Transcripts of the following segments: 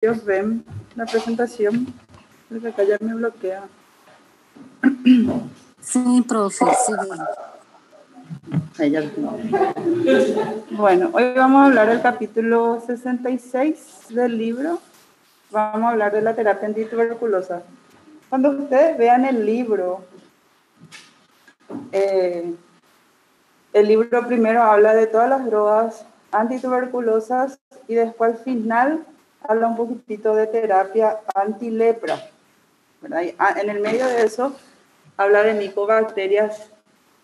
Ellos ven la presentación, porque acá ya me bloquea. Sí, profe, sí veo. Ahí ya lo tengo. Bueno, hoy vamos a hablar del capítulo 66 del libro. Vamos a hablar de la terapia antituberculosa. Cuando ustedes vean el libro primero habla de todas las drogas antituberculosas y después al final habla un poquitito de terapia antilepra, ¿verdad? Y en el medio de eso habla de micobacterias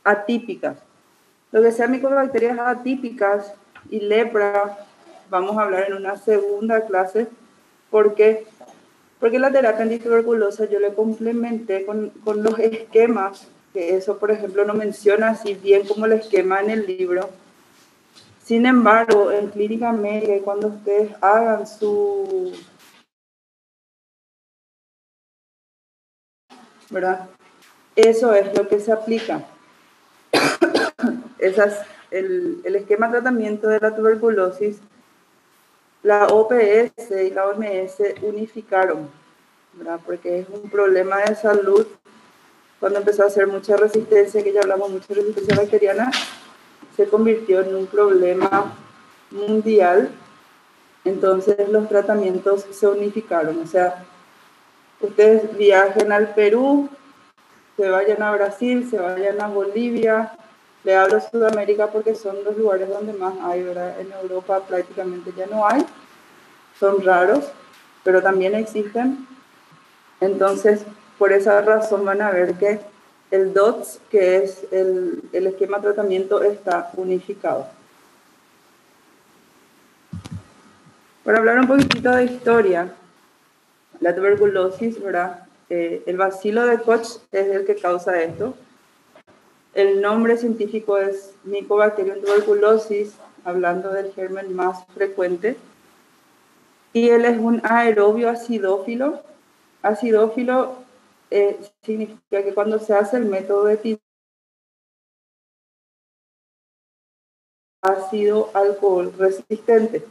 atípicas. Lo que sea micobacterias atípicas y lepra, vamos a hablar en una segunda clase. ¿Por qué? Porque la terapia antituberculosa yo le complementé con los esquemas, que eso, por ejemplo, no menciona así bien como el esquema en el libro. Sin embargo, en clínica médica, cuando ustedes hagan su, ¿verdad? Eso es lo que se aplica. El esquema de tratamiento de la tuberculosis, la OPS y la OMS unificaron, ¿verdad? Porque es un problema de salud. Cuando empezó a hacer mucha resistencia, que ya hablamos mucho de resistencia bacteriana, se convirtió en un problema mundial. Entonces los tratamientos se unificaron. O sea, ustedes viajen al Perú, se vayan a Brasil, se vayan a Bolivia, le hablo Sudamérica porque son los lugares donde más hay, ¿verdad? En Europa prácticamente ya no hay, son raros, pero también existen. Entonces, por esa razón van a ver que el DOTS, que es el esquema de tratamiento, está unificado. Para hablar un poquitito de historia, la tuberculosis, ¿verdad? El bacilo de Koch es el que causa esto. El nombre científico es Mycobacterium tuberculosis, hablando del germen más frecuente. Y él es un aerobio acidófilo. Acidófilo significa que cuando se hace el método de tinción, ácido alcohol resistente.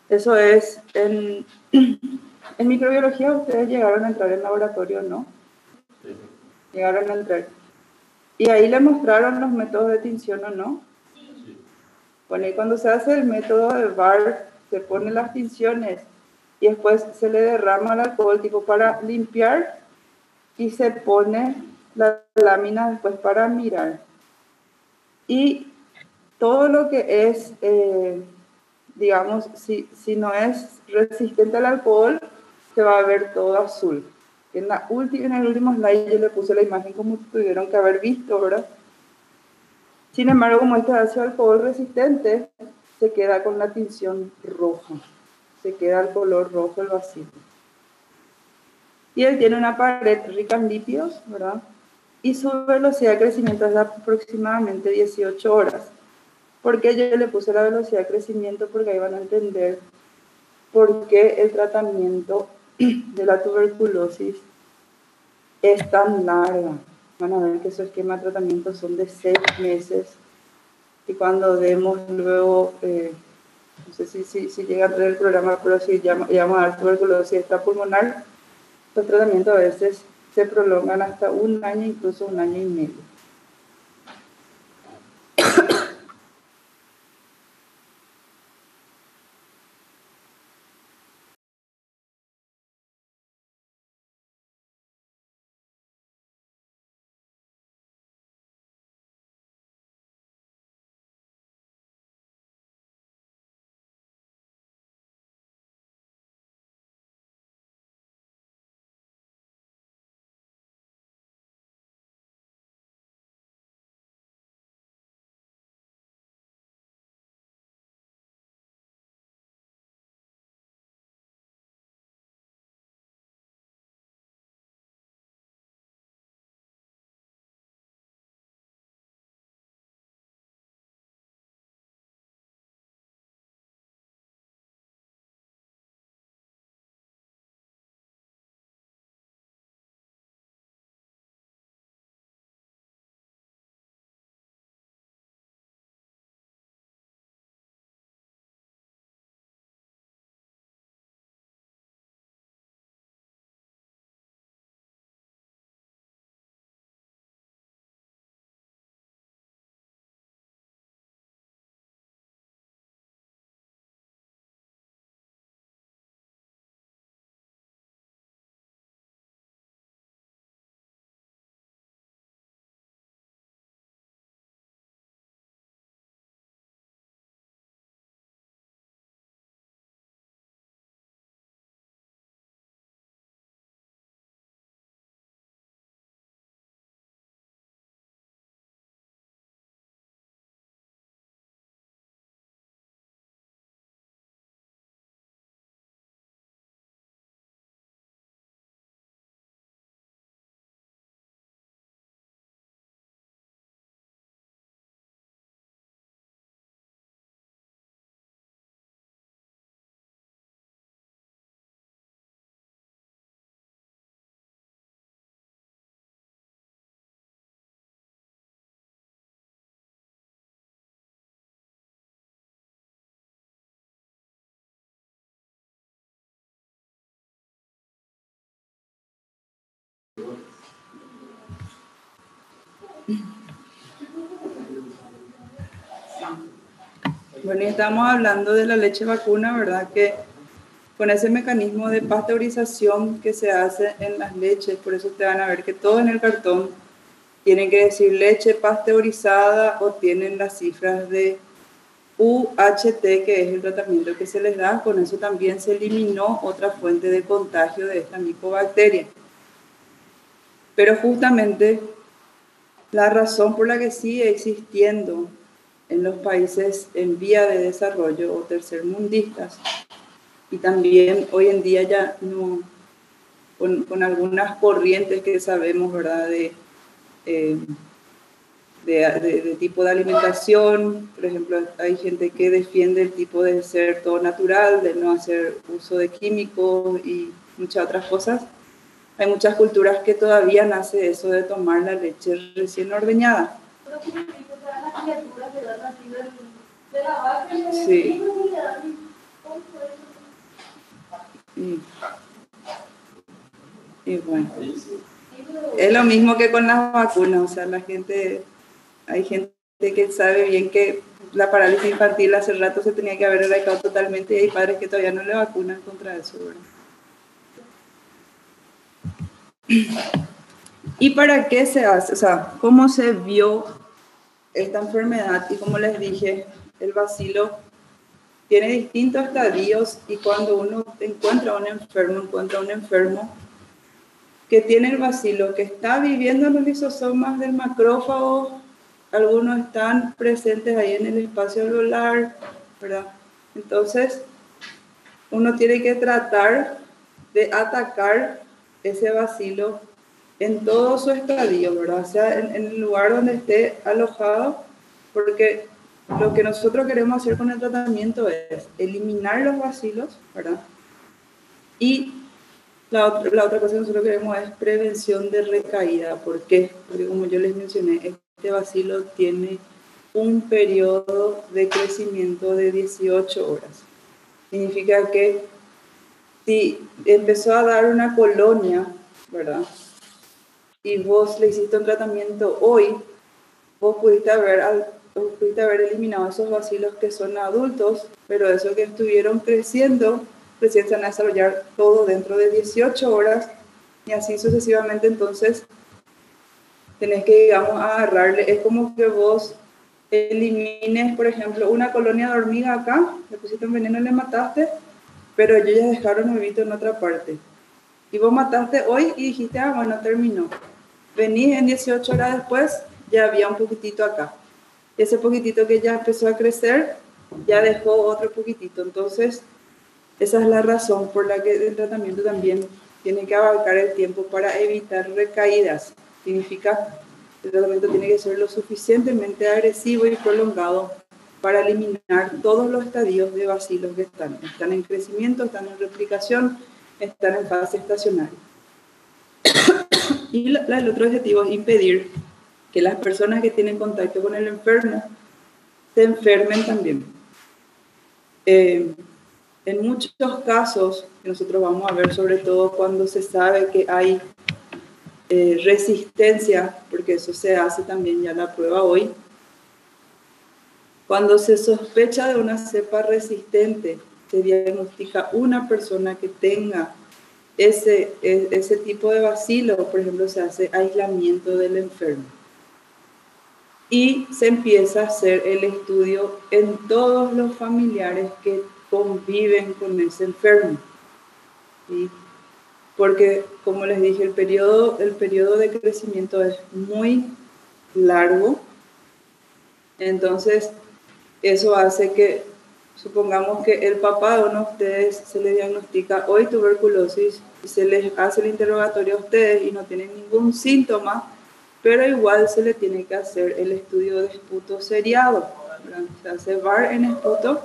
Eso es, en microbiología ustedes llegaron a entrar en laboratorio, ¿no? Sí. Llegaron a entrar. ¿Y ahí le mostraron los métodos de tinción o no? Sí. Bueno, y cuando se hace el método de VAR, se ponen las tinciones y después se le derrama el alcohol tipo para limpiar y se pone la lámina después para mirar. Y todo lo que es, digamos, si no es resistente al alcohol, se va a ver todo azul. En el último slide yo le puse la imagen como tuvieron que haber visto, ¿verdad? Sin embargo, como este ácido alcohol resistente, se queda con la tinción roja. Se queda el color rojo el vacío. Y él tiene una pared rica en lípidos, ¿verdad? Y su velocidad de crecimiento es de aproximadamente 18 horas. ¿Por qué yo le puse la velocidad de crecimiento? Porque ahí van a entender por qué el tratamiento de la tuberculosis es tan larga. Van a ver que su esquema de tratamiento son de 6 meses. Y cuando demos luego, no sé si llega a entrar el programa, pero si llamamos a dar tuberculosis extrapulmonar, los tratamientos a veces se prolongan hasta 1 año, incluso 1 año y medio. Bueno, y estamos hablando de la leche vacuna, ¿verdad? Que con ese mecanismo de pasteurización que se hace en las leches, por eso te van a ver que todo en el cartón tienen que decir leche pasteurizada o tienen las cifras de UHT, que es el tratamiento que se les da. Con eso también se eliminó otra fuente de contagio de esta micobacteria. Pero justamente la razón por la que sigue existiendo en los países en vía de desarrollo o tercermundistas, y también hoy en día ya no, con algunas corrientes que sabemos, ¿verdad?, de tipo de alimentación. Por ejemplo, hay gente que defiende el tipo de ser todo natural, de no hacer uso de químicos y muchas otras cosas. Hay muchas culturas que todavía nace eso de tomar la leche recién ordeñada. Sí. Y bueno, es lo mismo que con las vacunas, o sea, hay gente que sabe bien que la parálisis infantil hace rato se tenía que haber erradicado totalmente, y hay padres que todavía no le vacunan contra eso, ¿verdad? ¿Y para qué se hace? O sea, ¿cómo se vio esta enfermedad? Y como les dije, el bacilo tiene distintos estadios, y cuando uno encuentra un enfermo que tiene el bacilo, que está viviendo en los lisosomas del macrófago, algunos están presentes ahí en el espacio alveolar, ¿verdad? Entonces, uno tiene que tratar de atacar ese bacilo en todo su estadio, ¿verdad? O sea, en el lugar donde esté alojado, porque lo que nosotros queremos hacer con el tratamiento es eliminar los bacilos, ¿verdad? Y la otra cosa que nosotros queremos es prevención de recaída. ¿Por qué? Porque como yo les mencioné, este bacilo tiene un periodo de crecimiento de 18 horas. Significa que si empezó a dar una colonia, ¿verdad?, y vos le hiciste un tratamiento hoy, vos pudiste haber eliminado esos bacilos que son adultos, pero esos que estuvieron creciendo, recién se van a desarrollar todo dentro de 18 horas, y así sucesivamente. Entonces, tenés que, digamos, agarrarle. Es como que vos elimines, por ejemplo, una colonia de hormiga acá, le pusiste un veneno y le mataste, pero ellos ya dejaron huevito en otra parte. Y vos mataste hoy y dijiste, ah, bueno, terminó. Venís en 18 horas después, ya había un poquitito acá. Ese poquitito que ya empezó a crecer, ya dejó otro poquitito. Entonces, esa es la razón por la que el tratamiento también tiene que abarcar el tiempo para evitar recaídas. Significa que el tratamiento tiene que ser lo suficientemente agresivo y prolongado para eliminar todos los estadios de bacilos que están en crecimiento, están en replicación, están en fase estacionaria. Y el otro objetivo es impedir que las personas que tienen contacto con el enfermo se enfermen también. En muchos casos, que nosotros vamos a ver, sobre todo cuando se sabe que hay resistencia, porque eso se hace también ya la prueba hoy, cuando se sospecha de una cepa resistente, se diagnostica una persona que tenga ese tipo de bacilo. Por ejemplo, se hace aislamiento del enfermo y se empieza a hacer el estudio en todos los familiares que conviven con ese enfermo, ¿sí? Porque, como les dije, el periodo de crecimiento es muy largo. Entonces, eso hace que, supongamos que el papá de uno de ustedes se le diagnostica hoy tuberculosis y se les hace el interrogatorio a ustedes y no tienen ningún síntoma, pero igual se le tiene que hacer el estudio de esputo seriado, ¿verdad? Se hace VAR en esputo,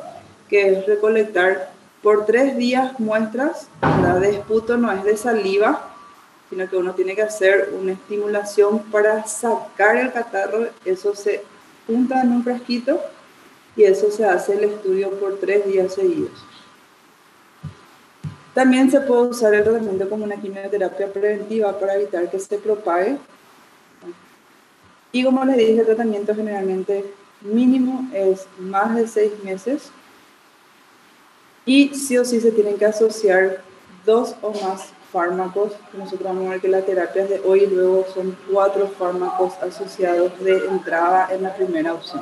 que es recolectar por 3 días muestras, ¿verdad? De esputo, no es de saliva, sino que uno tiene que hacer una estimulación para sacar el catarro. Eso se junta en un frasquito y eso se hace el estudio por 3 días seguidos. También se puede usar el tratamiento como una quimioterapia preventiva para evitar que se propague. Y como les dije, el tratamiento generalmente mínimo es más de 6 meses y sí o sí se tienen que asociar 2 o más fármacos. Nosotros vamos a ver que las terapias de hoy luego son 4 fármacos asociados de entrada en la primera opción.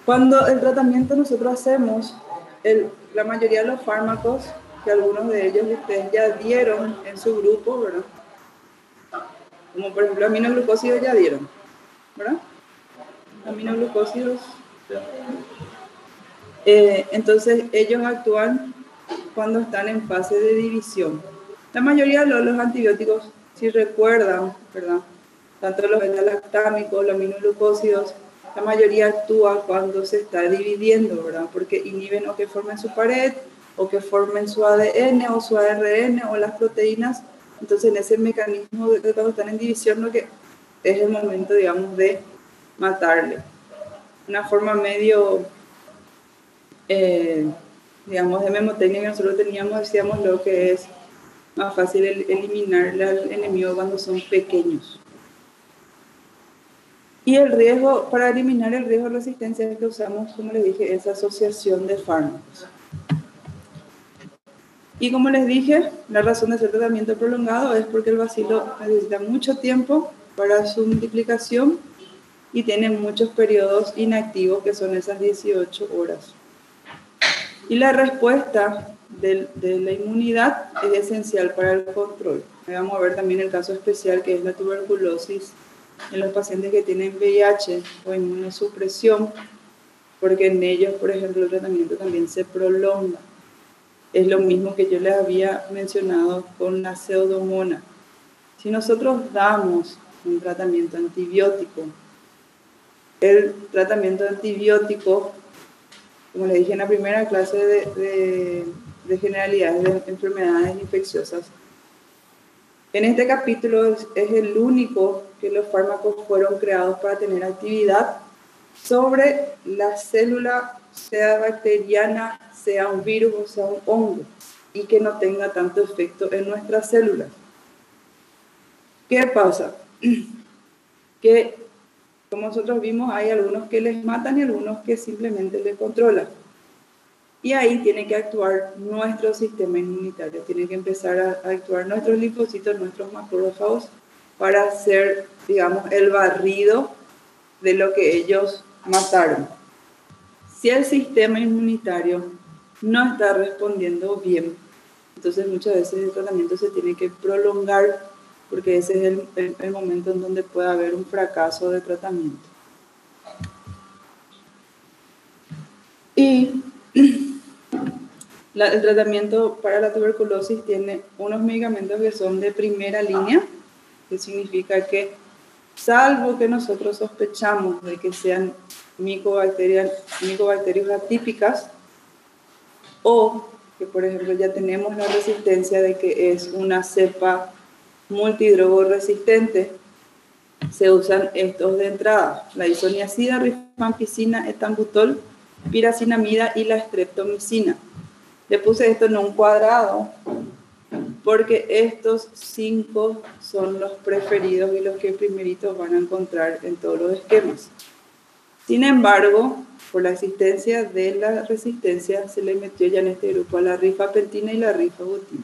Cuando el tratamiento nosotros hacemos, la mayoría de los fármacos, que algunos de ellos ustedes ya dieron en su grupo, ¿verdad? Como por ejemplo aminoglucósidos ya dieron, ¿verdad? Aminoglucósidos. Entonces ellos actúan cuando están en fase de división. La mayoría de los antibióticos, si recuerdan, ¿verdad? Tanto los beta-lactámicos, los aminoglucósidos, la mayoría actúa cuando se está dividiendo, ¿verdad? Porque inhiben o que formen su pared, o que formen su ADN o su ARN o las proteínas. Entonces en ese mecanismo de cuando están en división, lo que es el momento, digamos, de matarle. Una forma medio, digamos, de memotecnia que nosotros teníamos, decíamos lo que es más fácil eliminarle al enemigo cuando son pequeños. Y el riesgo, para eliminar el riesgo de resistencia es que usamos, como les dije, esa asociación de fármacos. Y como les dije, la razón de hacer tratamiento prolongado es porque el bacilo necesita mucho tiempo para su multiplicación y tiene muchos periodos inactivos, que son esas 18 horas. Y la respuesta de la inmunidad es esencial para el control. Vamos a ver también el caso especial que es la tuberculosis en los pacientes que tienen VIH o inmunosupresión, porque en ellos, por ejemplo, el tratamiento también se prolonga. Es lo mismo que yo les había mencionado con la pseudomonas. Si nosotros damos un tratamiento antibiótico, el tratamiento antibiótico, como les dije en la primera clase de generalidades de enfermedades infecciosas, en este capítulo es el único que los fármacos fueron creados para tener actividad sobre la célula, sea bacteriana, sea un virus o sea un hongo, y que no tenga tanto efecto en nuestras células. ¿Qué pasa? Que, como nosotros vimos, hay algunos que les matan y algunos que simplemente les controlan. Y ahí tiene que actuar nuestro sistema inmunitario, tiene que empezar a actuar nuestros linfocitos, nuestros macrófagos, para hacer, digamos, el barrido de lo que ellos mataron. Si el sistema inmunitario no está respondiendo bien, entonces muchas veces el tratamiento se tiene que prolongar, porque ese es el momento en donde puede haber un fracaso de tratamiento. Y el tratamiento para la tuberculosis tiene unos medicamentos que son de primera línea, que significa que, salvo que nosotros sospechamos de que sean micobacterias atípicas, o que, por ejemplo, ya tenemos la resistencia de que es una cepa multidrogo resistente, se usan estos de entrada: la isoniazida, rifampicina, etambutol, piracinamida y la streptomicina. Le puse esto en un cuadrado porque estos 5 son los preferidos y los que primeritos van a encontrar en todos los esquemas. Sin embargo, por la existencia de la resistencia, se le metió ya en este grupo a la rifampicina y la rifabutina.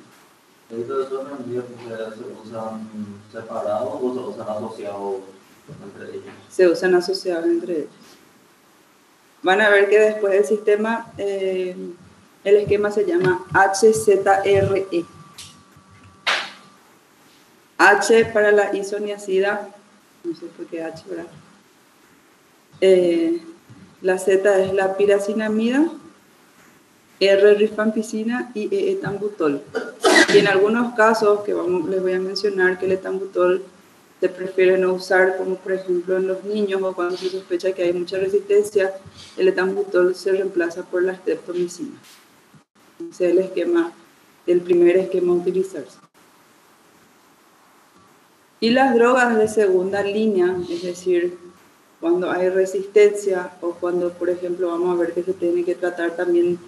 ¿Estos son antibióticos que se usan separados o se usan asociados entre ellos? Se usan asociados entre ellos. Van a ver que después del sistema, el esquema se llama HZRE. H para la isoniazida, no sé por qué H, ¿verdad? La Z es la piracinamida, R rifampicina y E etambutol. Y en algunos casos, que les voy a mencionar, que el etambutol se prefiere no usar, como por ejemplo en los niños o cuando se sospecha que hay mucha resistencia, el etambutol se reemplaza por la streptomicina. Ese es el primer esquema a utilizarse. Y las drogas de segunda línea, es decir, cuando hay resistencia o cuando, por ejemplo, vamos a ver que se tiene que tratar también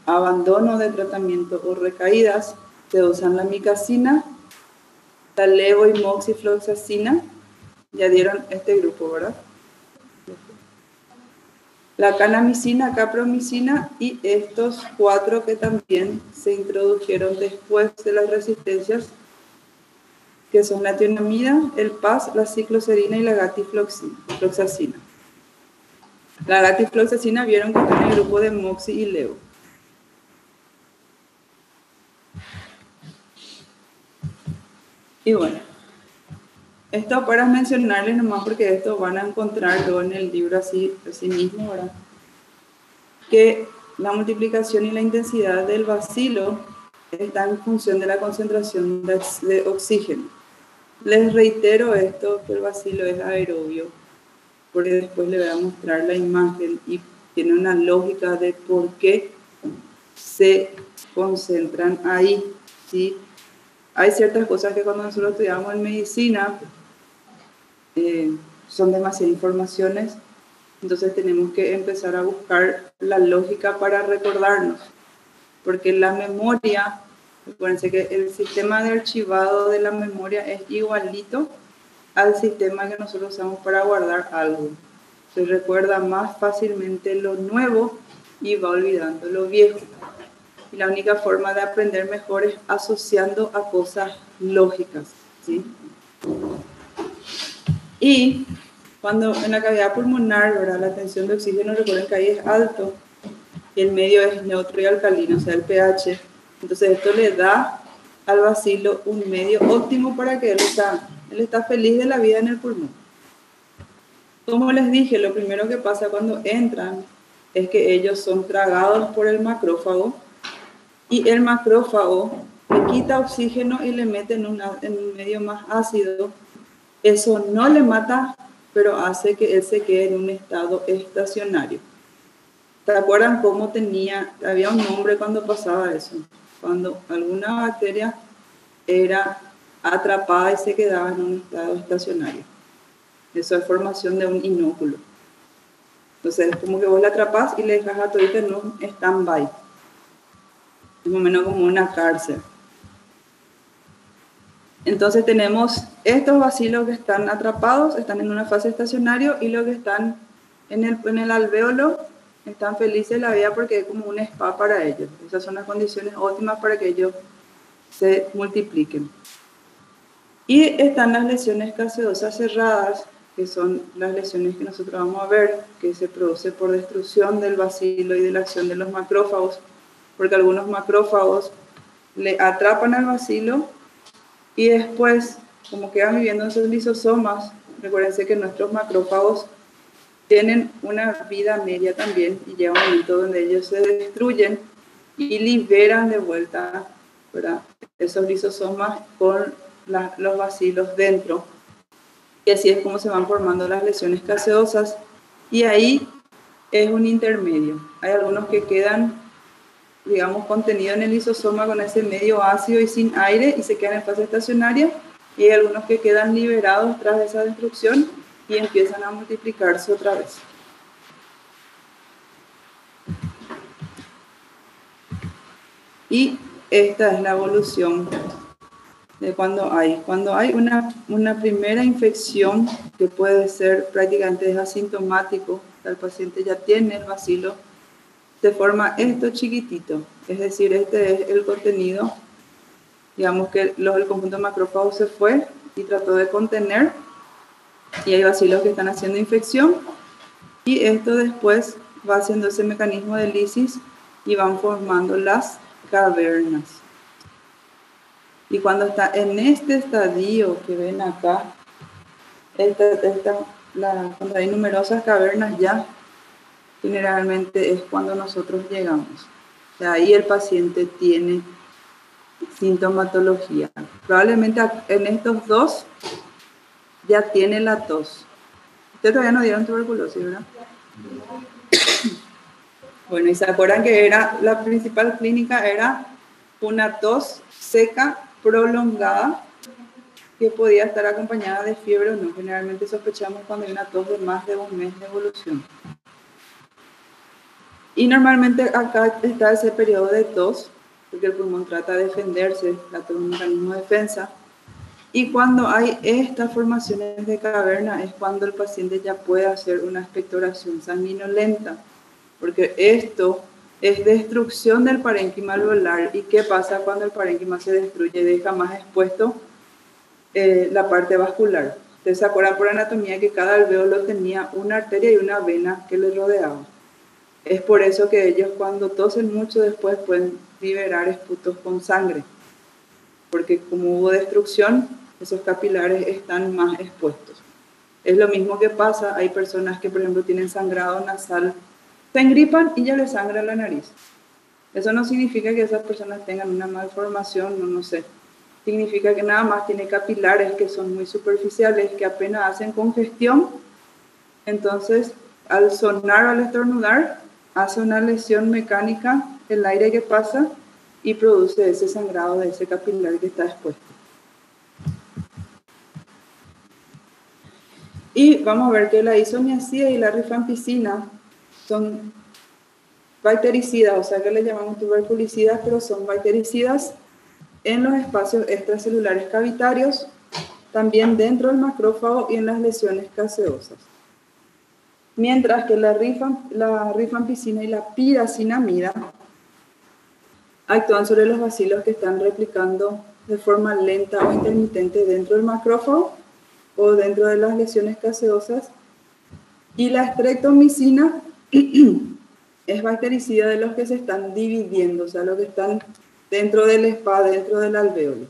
abandono de tratamiento o recaídas, se usan la micacina, La levo y moxifloxacina, ya dieron este grupo, ¿verdad? La canamicina, capromicina y estos 4 que también se introdujeron después de las resistencias, que son la tionamida, el PAS, la cicloserina y la gatifloxacina. La gatifloxacina vieron que está en el grupo de moxi y levo. Y bueno, esto para mencionarles nomás porque esto van a encontrarlo en el libro así mismo, ¿verdad? Que la multiplicación y la intensidad del bacilo está en función de la concentración de oxígeno. Les reitero esto, que el bacilo es aerobio, porque después les voy a mostrar la imagen y tiene una lógica de por qué se concentran ahí, ¿sí? Hay ciertas cosas que cuando nosotros estudiamos en medicina son demasiadas informaciones, entonces tenemos que empezar a buscar la lógica para recordarnos, porque la memoria, recuérdense que el sistema de archivado de la memoria es igualito al sistema que nosotros usamos para guardar algo. Se recuerda más fácilmente lo nuevo y va olvidando lo viejo. Y la única forma de aprender mejor es asociando a cosas lógicas, ¿sí? Y cuando en la cavidad pulmonar, ¿verdad?, la tensión de oxígeno, recuerden que ahí es alto y el medio es neutro y alcalino, o sea, el pH. Entonces esto le da al bacilo un medio óptimo para que él está feliz de la vida en el pulmón. Como les dije, lo primero que pasa cuando entran es que ellos son tragados por el macrófago y el macrófago le quita oxígeno y le mete en un medio más ácido. Eso no le mata, pero hace que él se quede en un estado estacionario. ¿Se acuerdan cómo había un nombre cuando pasaba eso? Cuando alguna bacteria era atrapada y se quedaba en un estado estacionario. Eso es formación de un inóculo. Entonces es como que vos la atrapás y le dejas a todita en un stand-by. Es más o menos como una cárcel. Entonces tenemos estos bacilos que están atrapados, están en una fase estacionaria, y los que están en el alvéolo están felices de la vida porque es como un spa para ellos. Esas son las condiciones óptimas para que ellos se multipliquen. Y están las lesiones gaseosas cerradas, que son las lesiones que nosotros vamos a ver, que se produce por destrucción del bacilo y de la acción de los macrófagos, porque algunos macrófagos le atrapan al bacilo y después, como quedan viviendo en sus lisosomas, recuérdense que nuestros macrófagos tienen una vida media también y llega un momento donde ellos se destruyen y liberan de vuelta, ¿verdad?, esos lisosomas con los bacilos dentro. Y así es como se van formando las lesiones gaseosas. Y ahí es un intermedio. Hay algunos que quedan, digamos, contenidos en el lisosoma con ese medio ácido y sin aire y se quedan en fase estacionaria. Y hay algunos que quedan liberados tras esa destrucción y empiezan a multiplicarse otra vez. Y esta es la evolución de cuando hay una primera infección, que puede ser prácticamente asintomático, el paciente ya tiene el bacilo, se forma esto chiquitito, es decir, este es el contenido, digamos que el conjunto macrófago se fue y trató de contener, y hay bacilos que están haciendo infección, y esto después va haciendo ese mecanismo de lisis y van formando las cavernas. Y cuando está en este estadio que ven acá, cuando hay numerosas cavernas ya, generalmente es cuando nosotros llegamos. O sea, ahí el paciente tiene sintomatología. Probablemente en estos dos ya tiene la tos. Ustedes todavía no dieron tuberculosis, ¿verdad? Bueno, y se acuerdan que la principal clínica era una tos seca prolongada que podía estar acompañada de fiebre o no. Generalmente sospechamos cuando hay una tos de más de un mes de evolución. Y normalmente acá está ese periodo de tos, porque el pulmón trata de defenderse, la tos es un mecanismo de defensa. Y cuando hay estas formaciones de caverna es cuando el paciente ya puede hacer una expectoración sanguinolenta, porque esto es destrucción del parénquima alveolar. ¿Y qué pasa cuando el parénquima se destruye? Deja más expuesto la parte vascular. Ustedes se acuerdan por anatomía que cada alveolo tenía una arteria y una vena que le rodeaba. Es por eso que ellos cuando tosen mucho después pueden liberar esputos con sangre, porque como hubo destrucción, esos capilares están más expuestos. Es lo mismo que pasa, hay personas que por ejemplo tienen sangrado nasal, se engripan y ya les sangra la nariz. Eso no significa que esas personas tengan una malformación, no sé. Significa que nada más tiene capilares que son muy superficiales, que apenas hacen congestión. Entonces, al sonar o al estornudar, hace una lesión mecánica el aire que pasa y produce ese sangrado de ese capilar que está expuesto. Y vamos a ver que la isoniazida y la rifampicina son bactericidas, o sea que le llamamos tuberculicidas, pero son bactericidas en los espacios extracelulares cavitarios, también dentro del macrófago y en las lesiones caseosas. Mientras que la rifampicina y la piracinamida actúan sobre los bacilos que están replicando de forma lenta o intermitente dentro del macrófago o dentro de las lesiones caseosas. Y la streptomicina es bactericida de los que se están dividiendo, o sea, los que están dentro del spa, dentro del alveolo.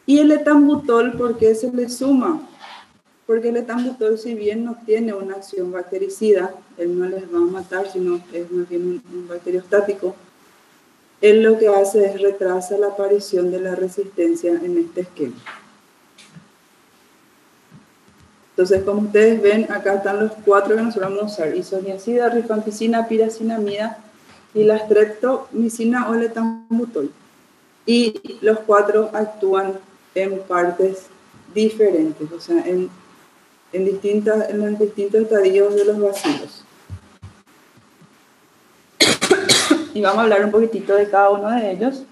Y el etambutol, ¿por qué se le suma? Porque el etambutol, si bien no tiene una acción bactericida, él no les va a matar, sino es más bien un bacteriostático, él lo que hace es retrasa la aparición de la resistencia en este esquema. Entonces, como ustedes ven, acá están los 4 que nosotros vamos a usar: isoniazida, rifampicina, piracinamida y la streptomicina o el etambutol. Y los 4 actúan en partes diferentes, o sea, en los distintos estadios de los bacilos. Y vamos a hablar un poquitito de cada uno de ellos.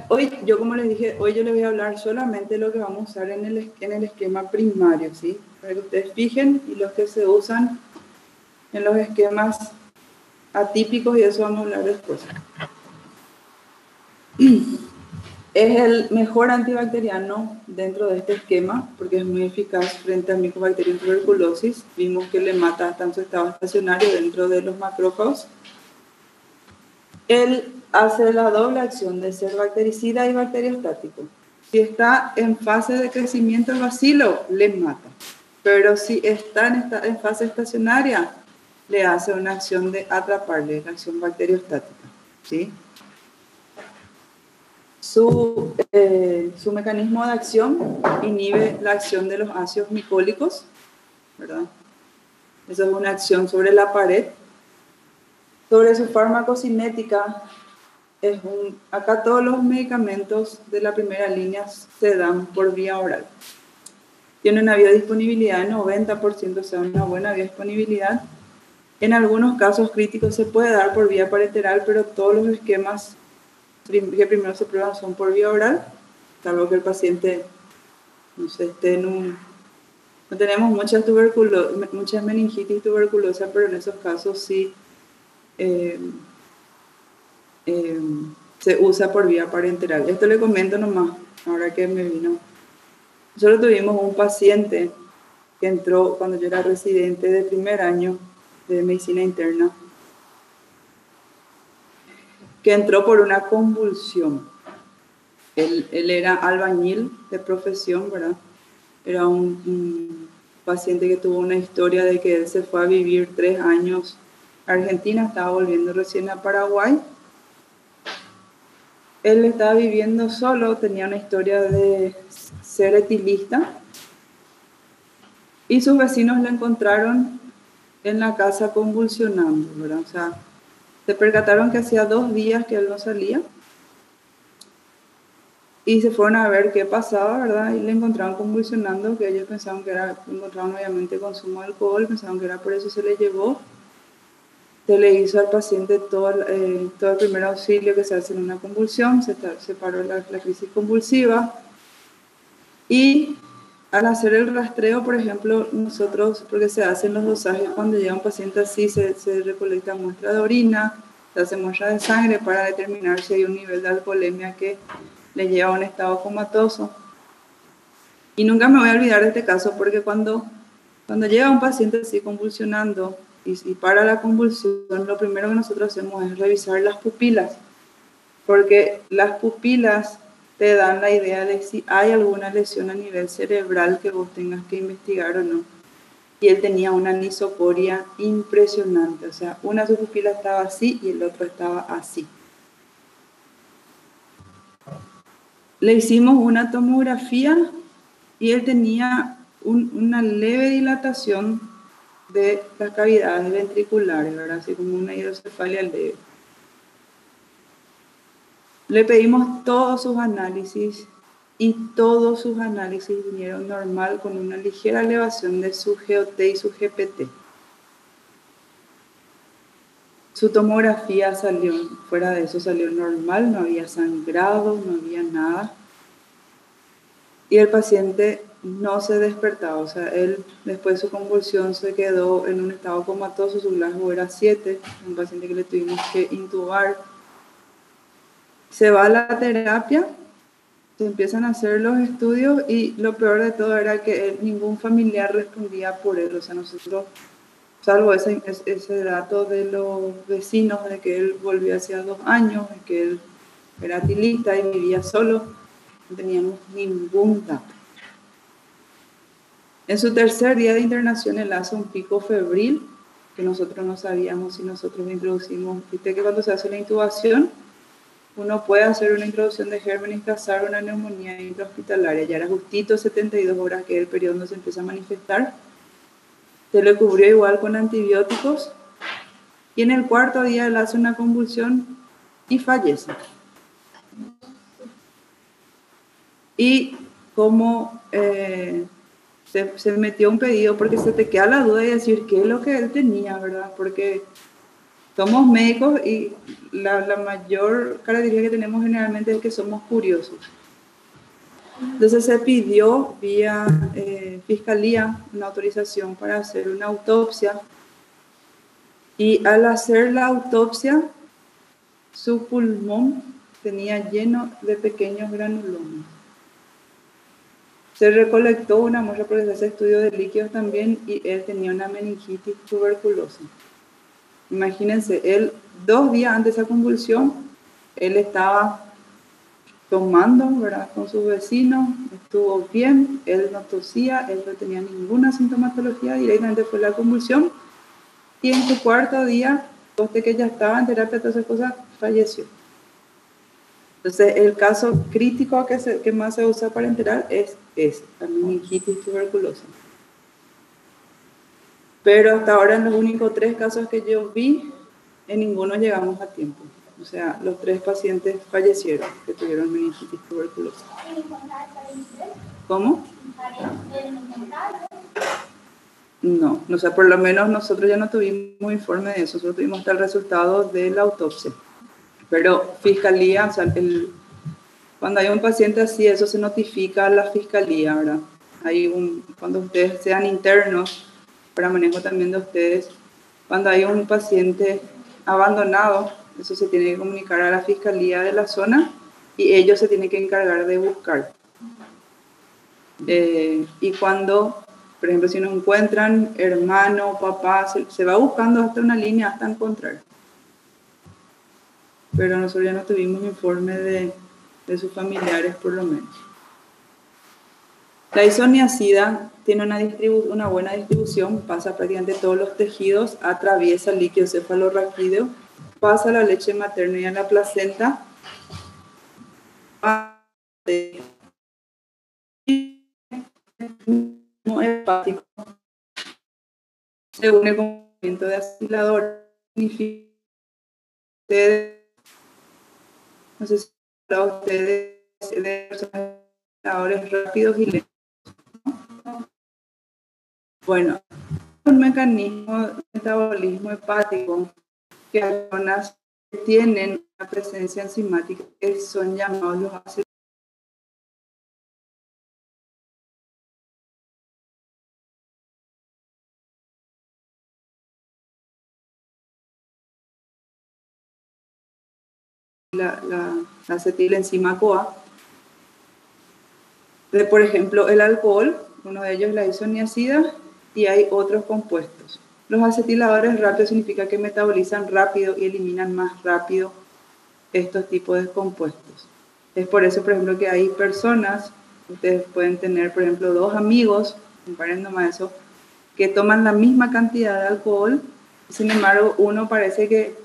Hoy, yo como les dije, hoy yo les voy a hablar solamente de lo que vamos a usar en el esquema primario, ¿sí? Para que ustedes fijen, y los que se usan en los esquemas atípicos, y eso vamos a hablar después. Es el mejor antibacteriano dentro de este esquema porque es muy eficaz frente al Mycobacterium tuberculosis. Vimos que le mata hasta en su estado estacionario dentro de los macrófagos. Él hace la doble acción de ser bactericida y bacteriostático. Si está en fase de crecimiento el bacilo, le mata. Pero si está en fase estacionaria, le hace una acción de atraparle, la acción bacteriostática, ¿sí? Su mecanismo de acción inhibe la acción de los ácidos micólicos, ¿verdad? Esa es una acción sobre la pared. Sobre su farmacocinética, acá todos los medicamentos de la primera línea se dan por vía oral. Tiene una biodisponibilidad de 90%, o sea, una buena biodisponibilidad. En algunos casos críticos se puede dar por vía parenteral, pero todos los esquemas que primero se prueban son por vía oral, salvo que el paciente, no sé, esté en un... No tenemos muchas meningitis tuberculosa, pero en esos casos sí se usa por vía parenteral. Esto le comento nomás, ahora que me vino. Nosotros tuvimos un paciente que entró cuando yo era residente de primer año de medicina interna, que entró por una convulsión. Él era albañil de profesión, ¿verdad? Era un paciente que tuvo una historia de que él se fue a vivir 3 años a Argentina, estaba volviendo recién a Paraguay. Él estaba viviendo solo, tenía una historia de ser etilista. Y sus vecinos lo encontraron en la casa convulsionando, ¿verdad? O sea, se percataron que hacía 2 días que él no salía y se fueron a ver qué pasaba, ¿verdad? Y le encontraron convulsionando, que ellos pensaban que era, encontraron obviamente consumo de alcohol, pensaban que era por eso se le llevó. se le hizo al paciente todo el primer auxilio que se hace en una convulsión, se paró la crisis convulsiva y al hacer el rastreo, por ejemplo, nosotros, porque se hacen los dosajes cuando llega un paciente así, se recolecta muestra de orina, se hace muestra de sangre para determinar si hay un nivel de alcoholemia que le lleva a un estado comatoso. Y nunca me voy a olvidar de este caso porque cuando llega un paciente así convulsionando y para la convulsión, lo primero que nosotros hacemos es revisar las pupilas, porque las pupilas te dan la idea de si hay alguna lesión a nivel cerebral que vos tengas que investigar o no. Y él tenía una anisocoria impresionante, o sea, una de sus pupilas estaba así y el otro estaba así. Le hicimos una tomografía y él tenía una leve dilatación de las cavidades ventriculares, ¿verdad? Así como una hidrocefalia leve. Le pedimos todos sus análisis y todos sus análisis vinieron normal con una ligera elevación de su GOT y su GPT. Su tomografía salió, fuera de eso salió normal, no había sangrado, no había nada. Y el paciente no se despertaba, o sea, él después de su convulsión se quedó en un estado comatoso, su Glasgow era 7, un paciente que le tuvimos que intubar. Se va a la terapia, se empiezan a hacer los estudios y lo peor de todo era que ningún familiar respondía por él, o sea, nosotros, salvo ese dato de los vecinos de que él volvió hacía 2 años, de que él era atilista y vivía solo, no teníamos ningún dato. En su tercer día de internación él hace un pico febril, que nosotros no sabíamos si nosotros introducimos. Viste que cuando se hace la intubación, uno puede hacer una introducción de gérmenes, causar una neumonía intrahospitalaria. Ya era justito 72 horas que el periodo donde se empieza a manifestar. Se le cubrió igual con antibióticos. Y en el cuarto día él hace una convulsión y fallece. Y como se metió un pedido, porque se te queda la duda de decir qué es lo que él tenía, ¿verdad? Porque somos médicos y la mayor característica que tenemos generalmente es que somos curiosos. Entonces se pidió vía fiscalía una autorización para hacer una autopsia y al hacer la autopsia su pulmón tenía lleno de pequeños granulomas. Se recolectó una muestra porque se hace estudio de líquidos también y él tenía una meningitis tuberculosa. Imagínense, él 2 días antes de esa convulsión, él estaba tomando, ¿verdad?, con sus vecinos, estuvo bien, él no tosía, él no tenía ninguna sintomatología, directamente fue la convulsión y en su cuarto día, después de que ya estaba en terapia, todas esas cosas, falleció. Entonces, el caso crítico que más se usa para enterar es la meningitis tuberculosa. Pero hasta ahora en los únicos 3 casos que yo vi, en ninguno llegamos a tiempo. O sea, los 3 pacientes fallecieron que tuvieron meningitis tuberculosa. ¿Cómo? No, o sea, por lo menos nosotros ya no tuvimos informe de eso, solo tuvimos hasta el resultado de la autopsia. Pero fiscalía, o sea, cuando hay un paciente así, eso se notifica a la fiscalía, ¿verdad? Cuando ustedes sean internos, para manejo también de ustedes, cuando hay un paciente abandonado, eso se tiene que comunicar a la fiscalía de la zona y ellos se tienen que encargar de buscar. Y cuando, por ejemplo, si no encuentran hermano, papá, se va buscando hasta una línea hasta encontrar. Pero nosotros ya no tuvimos informe de sus familiares, por lo menos. La isoniazida tiene una buena distribución, pasa prácticamente todos los tejidos, atraviesa el líquido cefalorraquídeo, pasa a la leche materna y a la placenta, hepático, se une con el movimiento de asimilador. No sé si para ustedes de asimiladores rápidos y lentos. Bueno, un mecanismo de metabolismo hepático que hay personas que tienen una presencia enzimática que son llamados los acetilados. La acetilenzima CoA. Por ejemplo, el alcohol, uno de ellos es la isoniazida, y hay otros compuestos. Los acetiladores rápidos significa que metabolizan rápido y eliminan más rápido estos tipos de compuestos. Es por eso, por ejemplo, que hay personas, ustedes pueden tener, por ejemplo, dos amigos, comparen nomás eso, que toman la misma cantidad de alcohol, sin embargo, uno parece que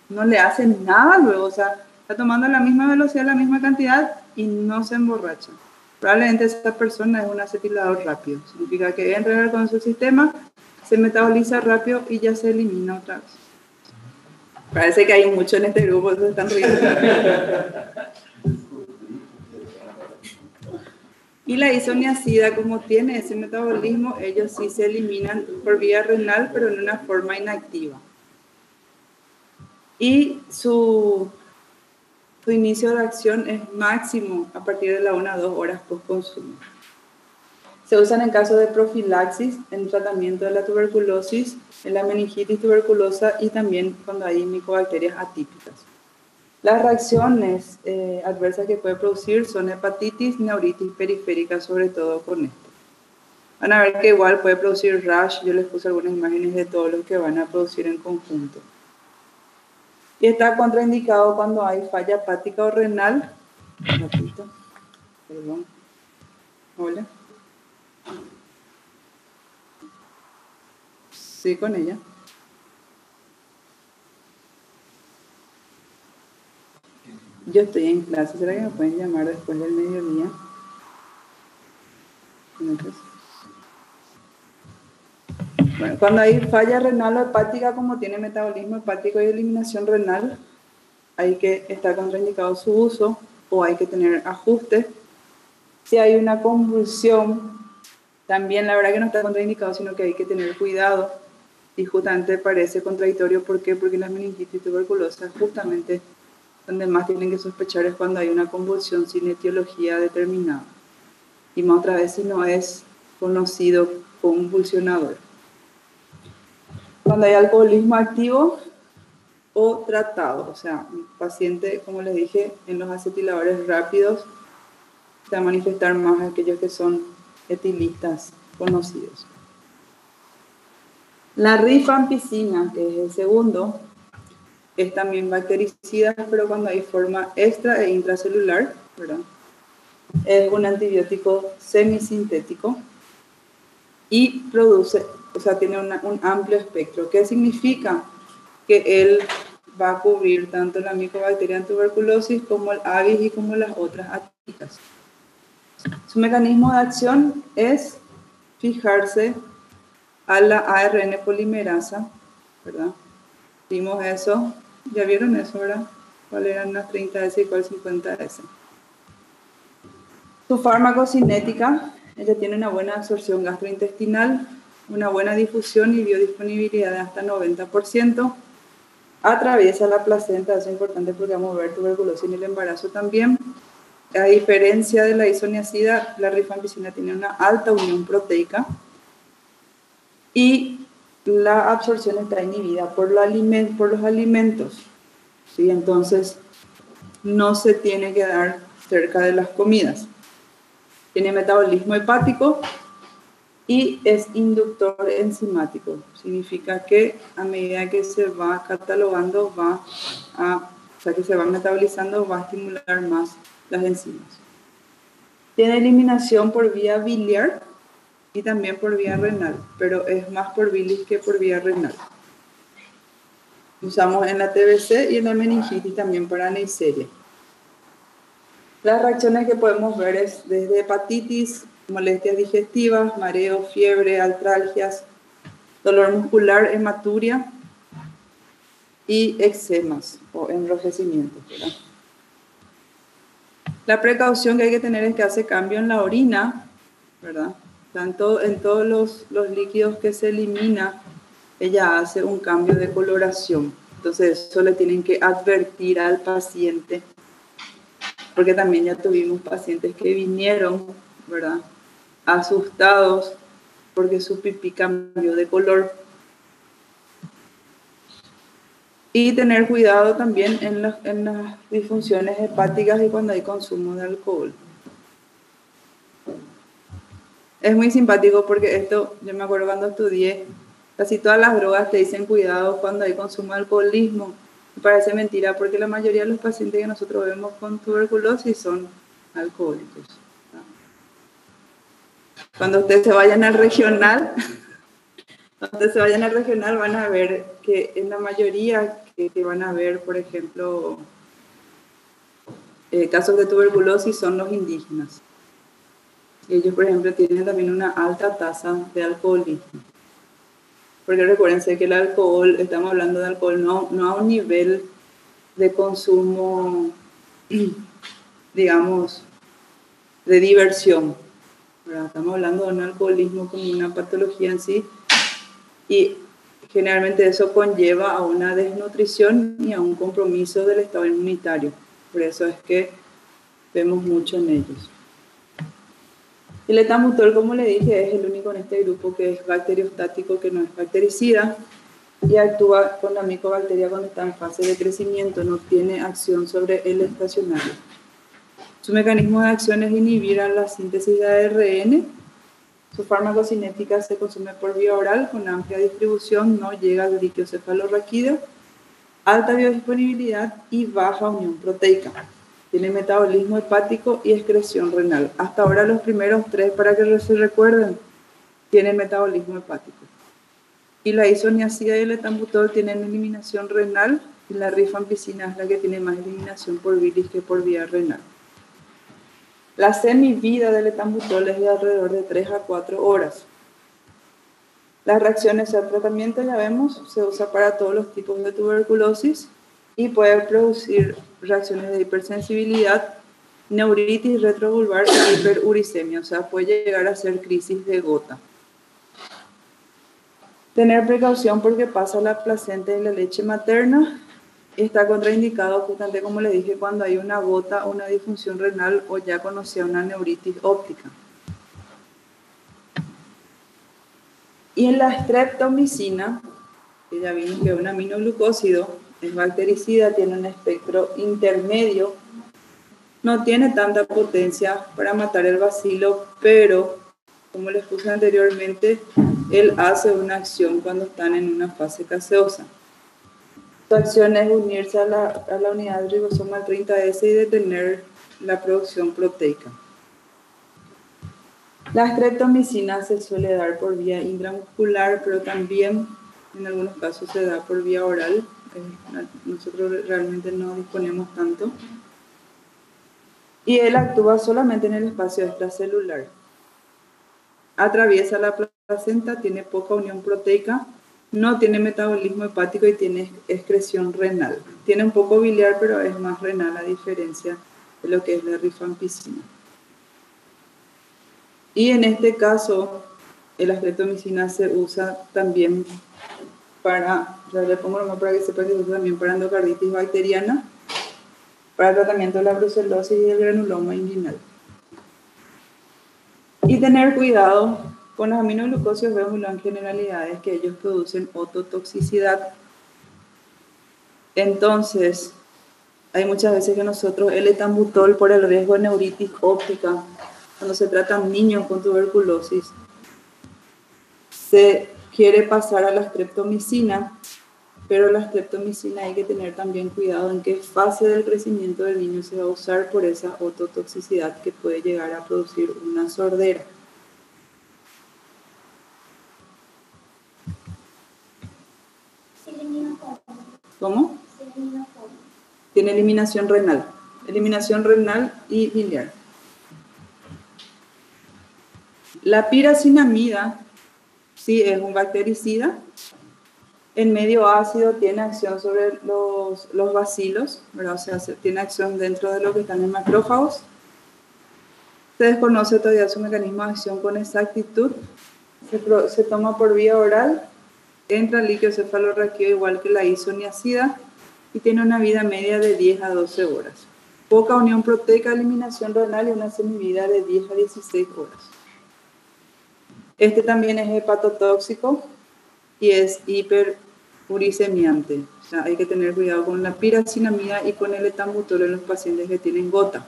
no le hace nada luego, o sea, está tomando la misma velocidad, la misma cantidad y no se emborracha. Probablemente esa persona es un acetilador rápido, significa que entra con su sistema, se metaboliza rápido y ya se elimina otra vez. Parece que hay mucho en este grupo, se están riendo. Y la isoniazida, como tiene ese metabolismo, ellos sí se eliminan por vía renal, pero en una forma inactiva. Y su inicio de acción es máximo a partir de las 1 a 2 horas post consumo. Se usan en caso de profilaxis, en tratamiento de la tuberculosis, en la meningitis tuberculosa y también cuando hay micobacterias atípicas. Las reacciones adversas que puede producir son hepatitis, neuritis periférica, sobre todo con esto. Van a ver que igual puede producir rash, yo les puse algunas imágenes de todos los que van a producir en conjunto. Y está contraindicado cuando hay falla hepática o renal. Repito. Perdón. Hola. Sí, con ella. Yo estoy en clase. ¿Será que me pueden llamar después del mediodía? Bueno, cuando hay falla renal o hepática, como tiene metabolismo hepático y eliminación renal, hay que estar contraindicado su uso o hay que tener ajustes. Si hay una convulsión, también la verdad que no está contraindicado, sino que hay que tener cuidado. Y justamente parece contradictorio. ¿Por qué? Porque la meningitis tuberculosa justamente donde más tienen que sospechar es cuando hay una convulsión sin etiología determinada. Y más otra vez si no es conocido convulsionador. Cuando hay alcoholismo activo o tratado, o sea, un paciente, como les dije, en los acetiladores rápidos, se va a manifestar más aquellos que son etilistas conocidos. La rifampicina, que es el segundo, es también bactericida, pero cuando hay forma extra e intracelular, ¿verdad? Es un antibiótico semisintético y produce, o sea, tiene un amplio espectro. ¿Qué significa? Que él va a cubrir tanto la micobacteria en tuberculosis como el avis y como las otras atípicas. Su mecanismo de acción es fijarse a la ARN polimerasa, ¿verdad? Vimos eso, ya vieron eso, ¿verdad? ¿Cuál eran las 30S y cuál 50S? Su farmacocinética, ella tiene una buena absorción gastrointestinal, una buena difusión y biodisponibilidad de hasta 90%. Atraviesa la placenta, eso es importante porque vamos a ver tuberculosis en el embarazo también. A diferencia de la isoniazida, la rifampicina tiene una alta unión proteica y la absorción está inhibida por los alimentos. ¿Sí? Entonces, no se tiene que dar cerca de las comidas. Tiene metabolismo hepático y es inductor enzimático. Significa que a medida que se va catalogando, que se va metabolizando, va a estimular más las enzimas. Tiene eliminación por vía biliar y también por vía renal, pero es más por bilis que por vía renal. Usamos en la TBC y en la meningitis también para Neisseria. Las reacciones que podemos ver es desde hepatitis, molestias digestivas, mareo, fiebre, artralgias, dolor muscular, hematuria y eczemas o enrojecimientos, ¿verdad? La precaución que hay que tener es que hace cambio en la orina, ¿verdad? Tanto en todos los líquidos que se elimina, ella hace un cambio de coloración. Entonces eso le tienen que advertir al paciente, porque también ya tuvimos pacientes que vinieron, ¿verdad?, asustados porque su pipí cambió de color. Y tener cuidado también en las disfunciones hepáticas y cuando hay consumo de alcohol. Es muy simpático porque esto, yo me acuerdo cuando estudié, casi todas las drogas te dicen cuidado cuando hay consumo de alcoholismo. Me parece mentira porque la mayoría de los pacientes que nosotros vemos con tuberculosis son alcohólicos. Cuando ustedes se vayan al regional, van a ver que en la mayoría que van a ver, por ejemplo, casos de tuberculosis son los indígenas. Ellos, por ejemplo, tienen también una alta tasa de alcoholismo. Porque recuérdense que el alcohol, estamos hablando de alcohol no a un nivel de consumo, digamos, de diversión, ¿verdad? Estamos hablando de un alcoholismo como una patología en sí, y generalmente eso conlleva a una desnutrición y a un compromiso del estado inmunitario. Por eso es que vemos mucho en ellos. El etambutol, como le dije, es el único en este grupo que es bacteriostático, que no es bactericida, y actúa con la micobacteria cuando está en fase de crecimiento, no tiene acción sobre el estacionario. Su mecanismo de acción es inhibir a la síntesis de ARN. Su farmacocinética se consume por vía oral con amplia distribución, no llega al líquido cefalorraquídeo, alta biodisponibilidad y baja unión proteica. Tiene metabolismo hepático y excreción renal. Hasta ahora los primeros tres, para que se recuerden, tienen metabolismo hepático. Y la isoniazida y el etambutol tienen eliminación renal, y la rifampicina es la que tiene más eliminación por bilis que por vía renal. La semivida del etambutol es de alrededor de 3 a 4 horas. Las reacciones al tratamiento, ya vemos, se usa para todos los tipos de tuberculosis y puede producir reacciones de hipersensibilidad, neuritis retrobulbar y hiperuricemia, o sea, puede llegar a ser crisis de gota. Tener precaución porque pasa la placenta y la leche materna. Está contraindicado, justamente como le dije, cuando hay una gota, una disfunción renal o ya conocida una neuritis óptica. Y en la streptomicina, que ya vimos que es un aminoglucósido, es bactericida, tiene un espectro intermedio, no tiene tanta potencia para matar el bacilo, pero, como les puse anteriormente, él hace una acción cuando están en una fase gaseosa. Su acción es unirse a la unidad ribosomal 30S y detener la producción proteica. La streptomicina se suele dar por vía intramuscular, pero también en algunos casos se da por vía oral. Nosotros realmente no disponemos tanto. Y él actúa solamente en el espacio extracelular. Atraviesa la placenta, tiene poca unión proteica, no tiene metabolismo hepático y tiene excreción renal. Tiene un poco biliar, pero es más renal a diferencia de lo que es la rifampicina. Y en este caso, la streptomicina se usa también para, ya le pongo nomás para que sepan que se usa también para endocarditis bacteriana, para el tratamiento de la brucelosis y el granuloma inguinal. Y tener cuidado con los aminoglucósidos, vemos en generalidades que ellos producen ototoxicidad. Entonces, hay muchas veces que nosotros el etambutol, por el riesgo de neuritis óptica, cuando se tratan niños con tuberculosis, se quiere pasar a la streptomicina, pero la streptomicina hay que tener también cuidado en qué fase del crecimiento del niño se va a usar por esa ototoxicidad que puede llegar a producir una sordera. ¿Cómo? Tiene eliminación renal y biliar. La piracinamida sí es un bactericida. En medio ácido tiene acción sobre los bacilos, ¿verdad? O sea, tiene acción dentro de lo que están en macrófagos. Se desconoce todavía su mecanismo de acción con exactitud. Se toma por vía oral entra al líquido cefalorraquídeo igual que la isoniazida y tiene una vida media de 10 a 12 horas. Poca unión proteica, eliminación renal y una semivida de 10 a 16 horas. Este también es hepatotóxico y es hiperuricemiante. O sea, hay que tener cuidado con la piracinamida y con el etambutol en los pacientes que tienen gota.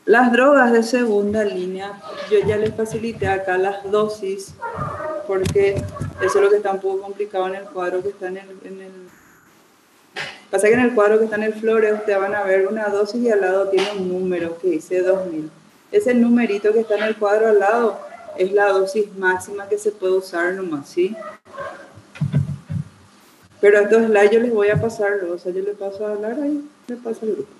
Las drogas de segunda línea, yo ya les facilité acá las dosis, porque eso es lo que está un poco complicado en el cuadro que está en el pasa que en el cuadro que está en el floreo ustedes van a ver una dosis y al lado tiene un número que dice 2000. Ese numerito que está en el cuadro al lado es la dosis máxima que se puede usar nomás, ¿sí? Pero a estos slides yo les voy a pasar, o sea, yo les paso a hablar ahí, les paso el grupo.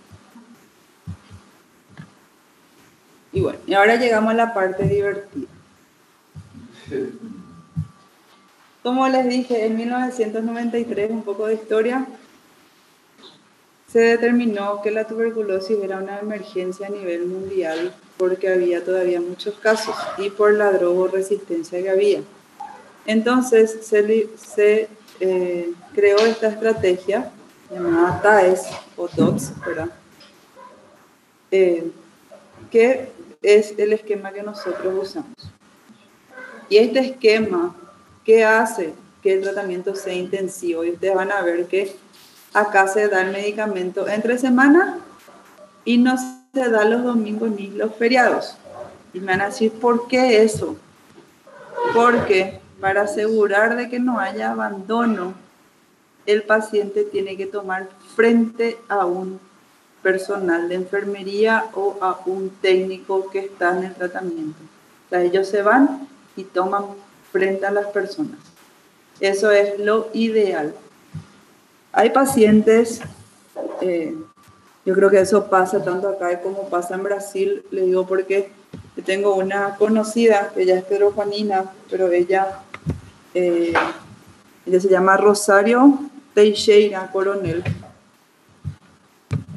Y bueno, y ahora llegamos a la parte divertida. Como les dije, en 1993, un poco de historia, se determinó que la tuberculosis era una emergencia a nivel mundial porque había todavía muchos casos y por la drogoresistencia que había. Entonces se creó esta estrategia llamada TAES o TOTS, ¿verdad? Que es el esquema que nosotros usamos. Y este esquema, ¿qué hace? Que el tratamiento sea intensivo. Y ustedes van a ver que acá se da el medicamento entre semana y no se da los domingos ni los feriados. Y me van a decir, ¿por qué eso? Porque para asegurar de que no haya abandono, el paciente tiene que tomar frente a un personal de enfermería o a un técnico que está en el tratamiento. O sea, ellos se van y toman frente a las personas. Eso es lo ideal. Hay pacientes, yo creo que eso pasa tanto acá como pasa en Brasil, le digo porque tengo una conocida, ella es pedrojuanina, pero ella se llama Rosario Teixeira Coronel.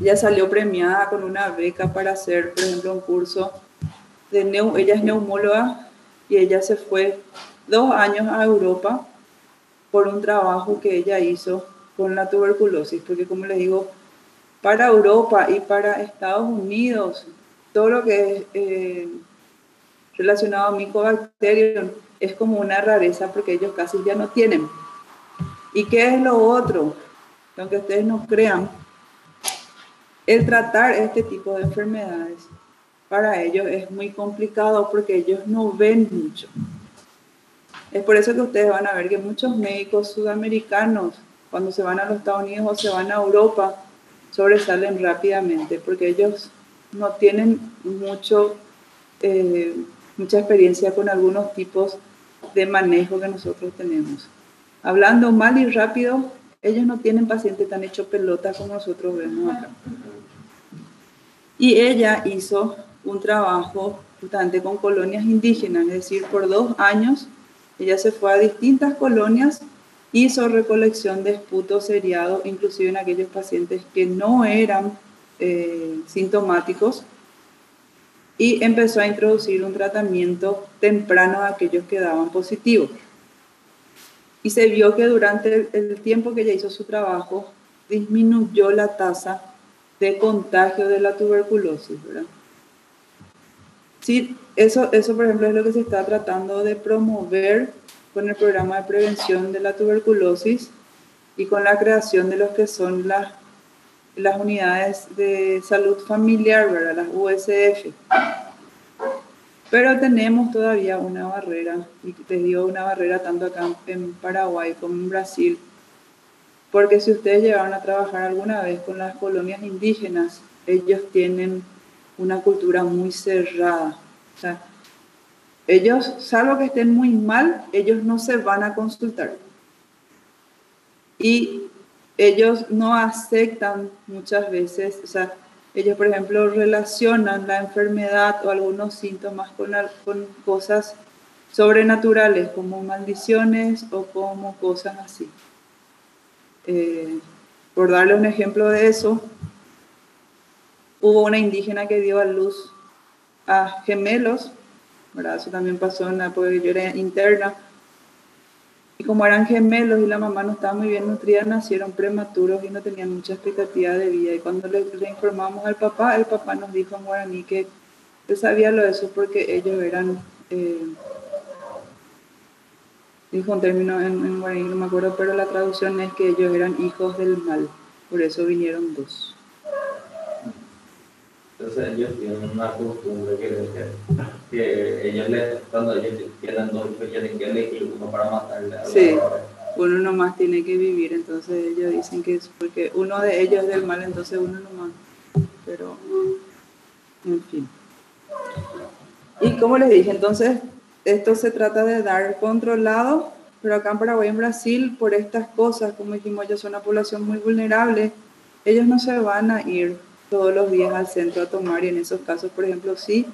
Ella salió premiada con una beca para hacer, por ejemplo, un curso ella es neumóloga y ella se fue 2 años a Europa por un trabajo que ella hizo con la tuberculosis, porque como les digo, para Europa y para Estados Unidos, todo lo que es relacionado a Mycobacterium es como una rareza porque ellos casi ya no tienen. ¿Y qué es lo otro? Aunque ustedes no crean, el tratar este tipo de enfermedades para ellos es muy complicado porque ellos no ven mucho. Es por eso que ustedes van a ver que muchos médicos sudamericanos, cuando se van a los Estados Unidos o se van a Europa, sobresalen rápidamente porque ellos no tienen mucha experiencia con algunos tipos de manejo que nosotros tenemos. Hablando mal y rápido, ellos no tienen pacientes tan hechos pelotas como nosotros vemos acá. Y ella hizo un trabajo justamente con colonias indígenas, es decir, por 2 años ella se fue a distintas colonias, hizo recolección de esputo seriado, inclusive en aquellos pacientes que no eran sintomáticos, y empezó a introducir un tratamiento temprano a aquellos que daban positivo. Y se vio que durante el tiempo que ella hizo su trabajo, disminuyó la tasa de contagio de la tuberculosis, ¿verdad? Sí, eso, por ejemplo, es lo que se está tratando de promover con el programa de prevención de la tuberculosis y con la creación de lo que son las unidades de salud familiar, ¿verdad? Las USF. Pero tenemos todavía una barrera, y te digo una barrera tanto acá en Paraguay como en Brasil, porque si ustedes llegaron a trabajar alguna vez con las colonias indígenas, ellos tienen una cultura muy cerrada. O sea, ellos, salvo que estén muy mal, ellos no se van a consultar. Y ellos no aceptan muchas veces, o sea, ellos, por ejemplo, relacionan la enfermedad o algunos síntomas con cosas sobrenaturales, como maldiciones o como cosas así. Por darle un ejemplo de eso, hubo una indígena que dio a luz a gemelos ¿verdad? Eso también pasó en la época que yo era interna. Y como eran gemelos y la mamá no estaba muy bien nutrida, nacieron prematuros y no tenían mucha expectativa de vida. Y cuando le informamos al papá, el papá nos dijo en guaraní que él sabía lo de eso porque ellos eran, dijo un término en guaraní, no me acuerdo, pero la traducción es que ellos eran hijos del mal, por eso vinieron dos. Entonces ellos tienen una costumbre que ellos cuando ellos tienen dos hijos, tienen que elegir uno para matarle a Sí, uno nomás tiene que vivir, entonces ellos dicen que es porque uno de ellos es del mal, entonces uno nomás. Pero, en fin. Y como les dije, entonces, esto se trata de dar controlado, pero acá en Paraguay y en Brasil, por estas cosas, como dijimos, ellos son una población muy vulnerable, ellos no se van a ir todos los días al centro a tomar, y en esos casos, por ejemplo, sí,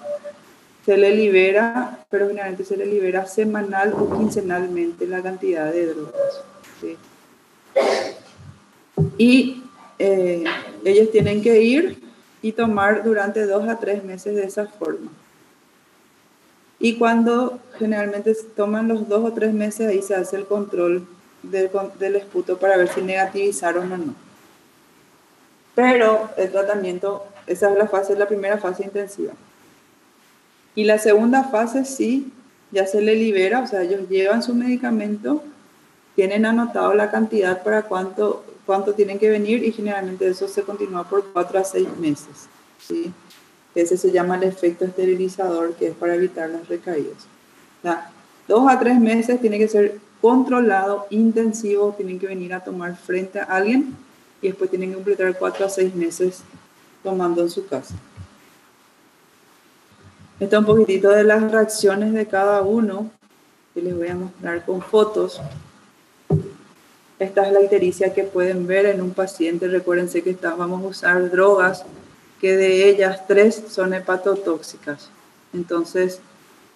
se le libera, pero generalmente se le libera semanal o quincenalmente la cantidad de drogas. ¿Sí? Y ellos tienen que ir y tomar durante 2 a 3 meses de esa forma. Y cuando generalmente toman los 2 o 3 meses, ahí se hace el control del esputo para ver si negativizaron o no. Pero el tratamiento, esa es la primera fase intensiva. Y la segunda fase sí, ya se le libera, o sea, ellos llevan su medicamento, tienen anotado la cantidad para cuánto tienen que venir y generalmente eso se continúa por 4 a 6 meses. ¿Sí? Ese se llama el efecto esterilizador, que es para evitar las recaídas. O sea, 2 a 3 meses tiene que ser controlado, intensivo, tienen que venir a tomar frente a alguien y después tienen que completar 4 a 6 meses tomando en su casa. Esto es un poquitito de las reacciones de cada uno, que les voy a mostrar con fotos. Esta es la ictericia que pueden ver en un paciente. Recuérdense que vamos a usar drogas, que de ellas 3 son hepatotóxicas. Entonces,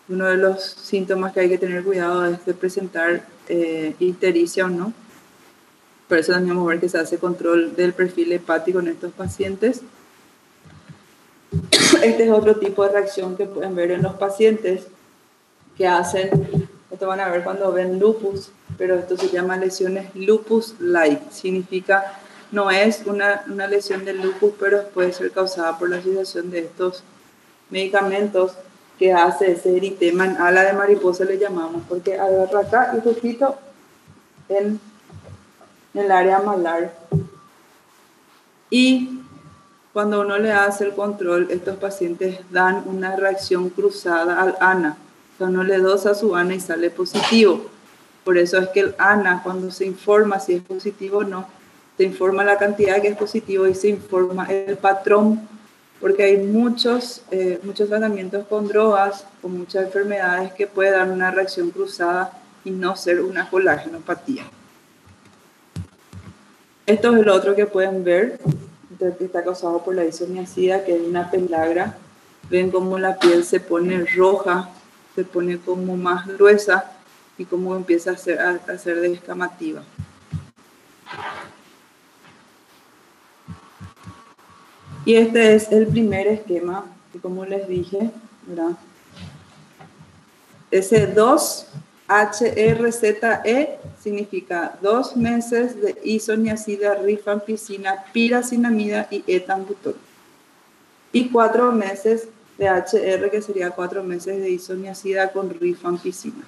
uno de los síntomas que hay que tener cuidado es de presentar ictericia o no. Por eso también vamos a ver que se hace control del perfil hepático en estos pacientes. Este es otro tipo de reacción que pueden ver en los pacientes que hacen, esto van a ver cuando ven lupus, pero esto se llama lesiones lupus light. Significa, no es una lesión del lupus, pero puede ser causada por la utilización de estos medicamentos que hace ese eritema en ala de mariposa, le llamamos, porque agarra acá y justito en el área malar. Y cuando uno le hace el control, estos pacientes dan una reacción cruzada al ANA. O sea, uno le dosa su ANA y sale positivo. Por eso es que el ANA, cuando se informa si es positivo o no, se informa la cantidad que es positivo y se informa el patrón, porque hay muchos tratamientos con drogas, con muchas enfermedades que pueden dar una reacción cruzada y no ser una colágenopatía. Esto es lo otro que pueden ver, que está causado por la isoniazida, que es una pelagra. Ven cómo la piel se pone roja, se pone como más gruesa y cómo empieza a ser descamativa. Y este es el primer esquema, que como les dije, ¿verdad? Ese 2-HRZE significa 2 meses de isoniazida, rifampicina, piracinamida y etambutol. Y 4 meses de HR, que sería 4 meses de isoniazida con rifampicina.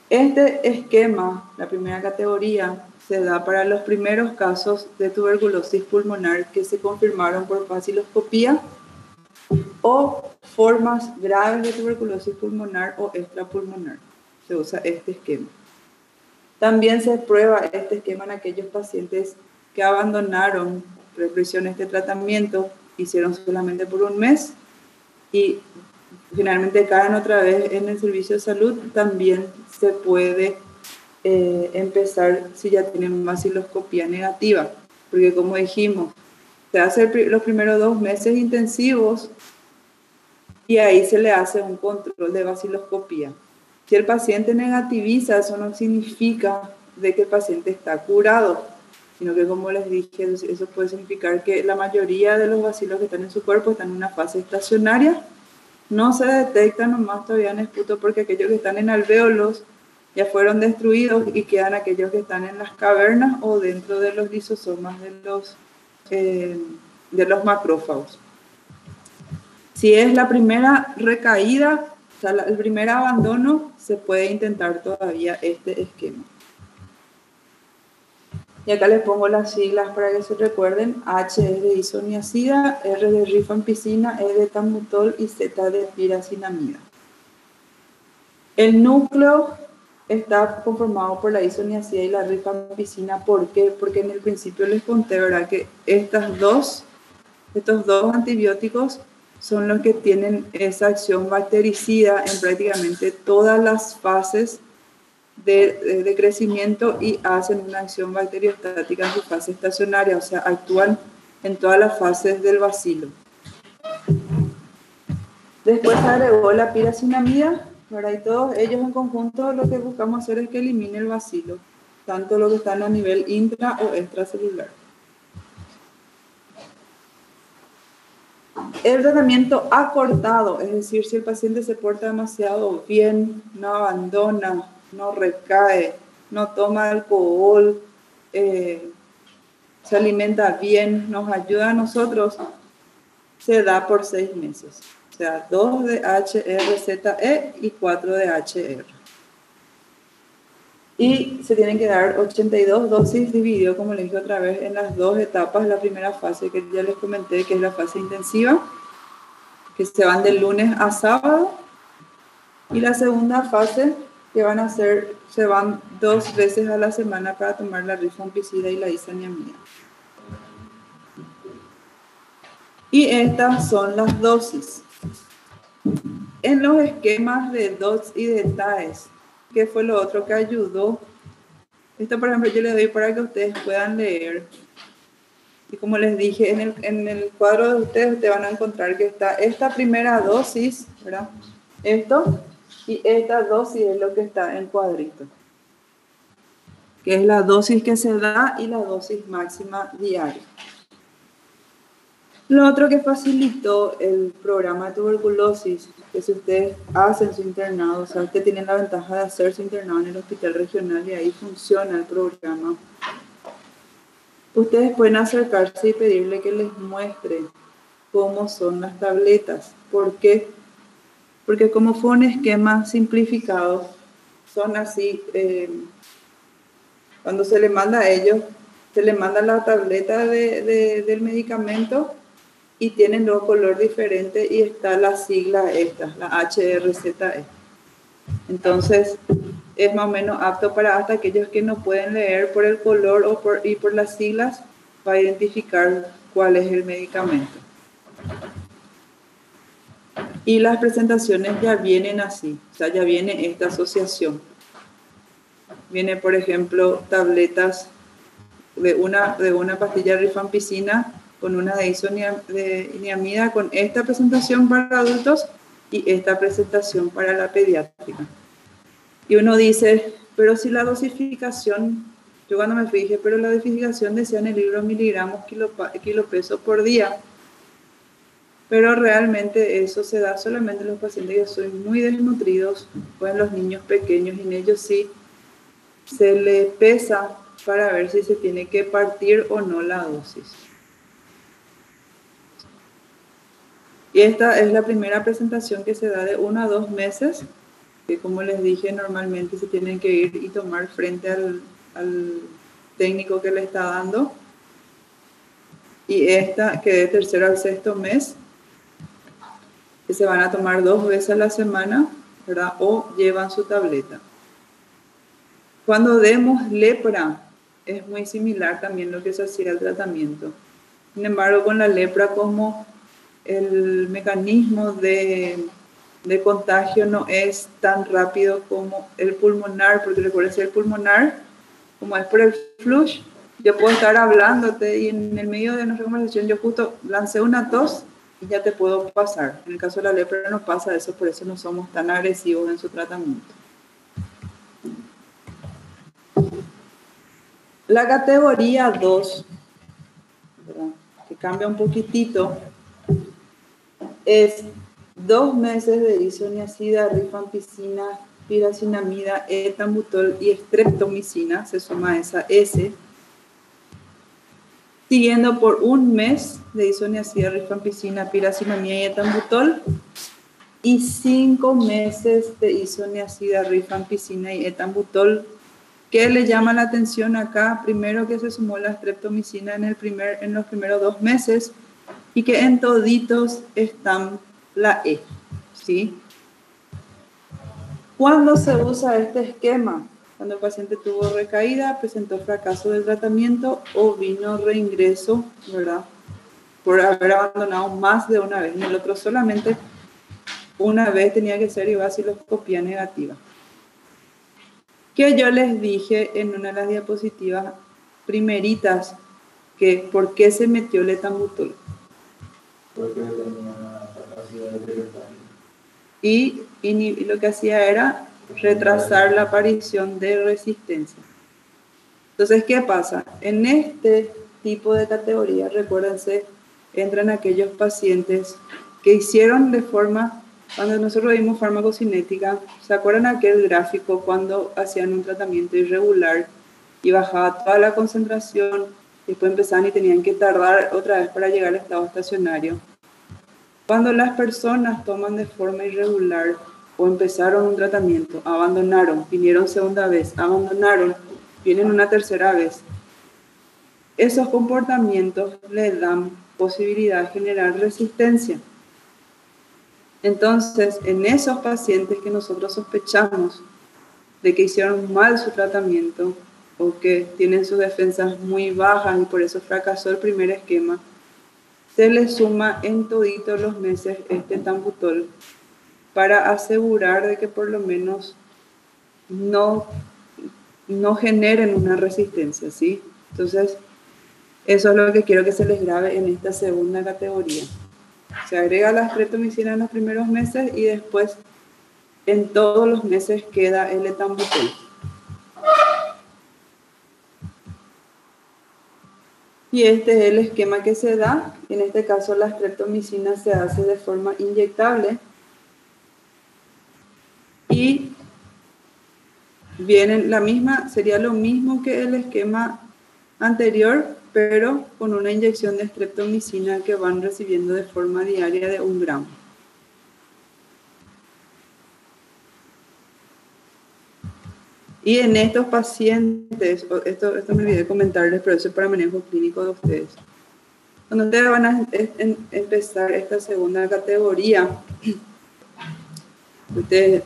Este esquema, la primera categoría, se da para los primeros casos de tuberculosis pulmonar que se confirmaron por vaciloscopía o formas graves de tuberculosis pulmonar o extrapulmonar. Se usa este esquema. También se prueba este esquema en aquellos pacientes que abandonaron represión este tratamiento, hicieron solamente por un mes y finalmente caen otra vez en el servicio de salud. También se puede empezar si ya tienen vaciloscopía negativa, porque como dijimos, se hace los primeros 2 meses intensivos y ahí se le hace un control de vaciloscopía. Si el paciente negativiza, eso no significa de que el paciente está curado, sino que, como les dije, eso puede significar que la mayoría de los bacilos que están en su cuerpo están en una fase estacionaria no se detectan nomás todavía en esputo porque aquellos que están en alvéolos ya fueron destruidos y quedan aquellos que están en las cavernas o dentro de los lisosomas de los macrófagos. Si es la primera recaída, o sea, el primer abandono, se puede intentar todavía este esquema. Y acá les pongo las siglas para que se recuerden. H es de isoniazida, R de rifampicina, E de tambutol y Z de piracinamida. El núcleo está conformado por la isoniazida y la rifampicina. ¿Por qué? Porque en el principio les conté, ¿verdad?, que estos dos antibióticos son los que tienen esa acción bactericida en prácticamente todas las fases de crecimiento y hacen una acción bacteriostática en su fase estacionaria, o sea, actúan en todas las fases del bacilo. Después se agregó la piracinamida, ¿verdad? Y todos ellos en conjunto lo que buscamos hacer es que elimine el bacilo, tanto lo que están a nivel intra o extracelular. El tratamiento acortado, es decir, si el paciente se porta demasiado bien, no abandona, no recae, no toma alcohol, se alimenta bien, nos ayuda a nosotros, se da por 6 meses. O sea, 2 de HRZE y 4 de HR. Y se tienen que dar 82 dosis dividido, como les dije otra vez, en las dos etapas. La primera fase que ya les comenté, que es la fase intensiva, que se van del lunes a sábado. Y la segunda fase, que se van 2 veces a la semana para tomar la rifampicina y la isoniazida. Y estas son las dosis. En los esquemas de DOTS y de TAES, que fue lo otro que ayudó. Esto, por ejemplo, yo les doy para que ustedes puedan leer. Y como les dije, en el cuadro de ustedes van a encontrar que está esta primera dosis, ¿verdad? Esto, y esta dosis es lo que está en cuadrito, que es la dosis que se da y la dosis máxima diaria. Lo otro que facilitó el programa de tuberculosis, que si ustedes hacen su internado, o sea, ustedes tienen la ventaja de hacer su internado en el hospital regional y ahí funciona el programa, ustedes pueden acercarse y pedirle que les muestre cómo son las tabletas. ¿Por qué? Porque como fue un esquema simplificado, son así, cuando se le manda a ellos, se le manda la tableta del medicamento y tienen dos color diferente y está la sigla esta, la HRZE. Entonces, es más o menos apto para hasta aquellos que no pueden leer por el color y por las siglas, para identificar cuál es el medicamento. Y las presentaciones ya vienen así, o sea, ya viene esta asociación. Viene, por ejemplo, tabletas de una pastilla de rifampicina con una de isoniazida, con esta presentación para adultos y esta presentación para la pediátrica. Y uno dice, pero si la dosificación, yo cuando me fijé, pero la dosificación decía en el libro miligramos kilopeso por día. Pero realmente eso se da solamente en los pacientes que son muy desnutridos o en los niños pequeños, y en ellos sí se le pesa para ver si se tiene que partir o no la dosis. Y esta es la primera presentación que se da de 1 a 2 meses, que como les dije, normalmente se tienen que ir y tomar frente al técnico que le está dando. Y esta, que de 3.º al 6.º mes, que se van a tomar 2 veces a la semana, ¿verdad? O llevan su tableta. Cuando demos lepra, es muy similar también lo que se hacía el tratamiento. Sin embargo, con la lepra, como el mecanismo de contagio no es tan rápido como el pulmonar, porque recuerden que el pulmonar, como es por el flush, yo puedo estar hablándote y en el medio de nuestra conversación yo justo lancé una tos y ya te puedo pasar. En el caso de la lepra no pasa eso, por eso no somos tan agresivos en su tratamiento. La categoría 2, ¿verdad?, que cambia un poquitito, es 2 meses de isoniazida, rifampicina, piracinamida, etambutol y streptomicina, se suma esa S, siguiendo por 1 mes de isoniazida, rifampicina, piracinamida y etambutol, y 5 meses de isoniazida, rifampicina y etambutol. ¿Qué le llama la atención acá? Primero, que se sumó la streptomicina en los primeros 2 meses y que en toditos están la E, ¿sí? ¿Cuándo se usa este esquema? Cuando el paciente tuvo recaída, presentó fracaso del tratamiento o vino reingreso, ¿verdad? Por haber abandonado más de una vez. En el otro solamente una vez tenía que ser vaciloscopía negativa. Que yo les dije en una de las diapositivas primeritas que por qué se metió el etambutol. Porque tenía capacidad de detectar. Y lo que hacía era retrasar la aparición de resistencia. Entonces, ¿qué pasa? En este tipo de categoría, recuérdense, entran aquellos pacientes que hicieron de forma, cuando nosotros vimos farmacocinética, ¿se acuerdan aquel gráfico cuando hacían un tratamiento irregular y bajaba toda la concentración, después empezaban y tenían que tardar otra vez para llegar al estado estacionario? Cuando las personas toman de forma irregular o empezaron un tratamiento, abandonaron, vinieron segunda vez, abandonaron, vienen una tercera vez, esos comportamientos les dan posibilidad de generar resistencia. Entonces, en esos pacientes que nosotros sospechamos de que hicieron mal su tratamiento o que tienen sus defensas muy bajas y por eso fracasó el primer esquema, se les suma en toditos los meses este etambutol para asegurar de que por lo menos no generen una resistencia, ¿sí? Entonces, eso es lo que quiero que se les grabe en esta segunda categoría. Se agrega la streptomicina en los primeros meses y después en todos los meses queda el etambutol. Y este es el esquema que se da. En este caso la streptomicina se hace de forma inyectable. Y vienen la misma, sería lo mismo que el esquema anterior, pero con una inyección de streptomicina que van recibiendo de forma diaria de 1 gramo. Y en estos pacientes, esto me olvidé comentarles, pero eso es para manejo clínico de ustedes. Cuando ustedes van a empezar esta segunda categoría, ustedes,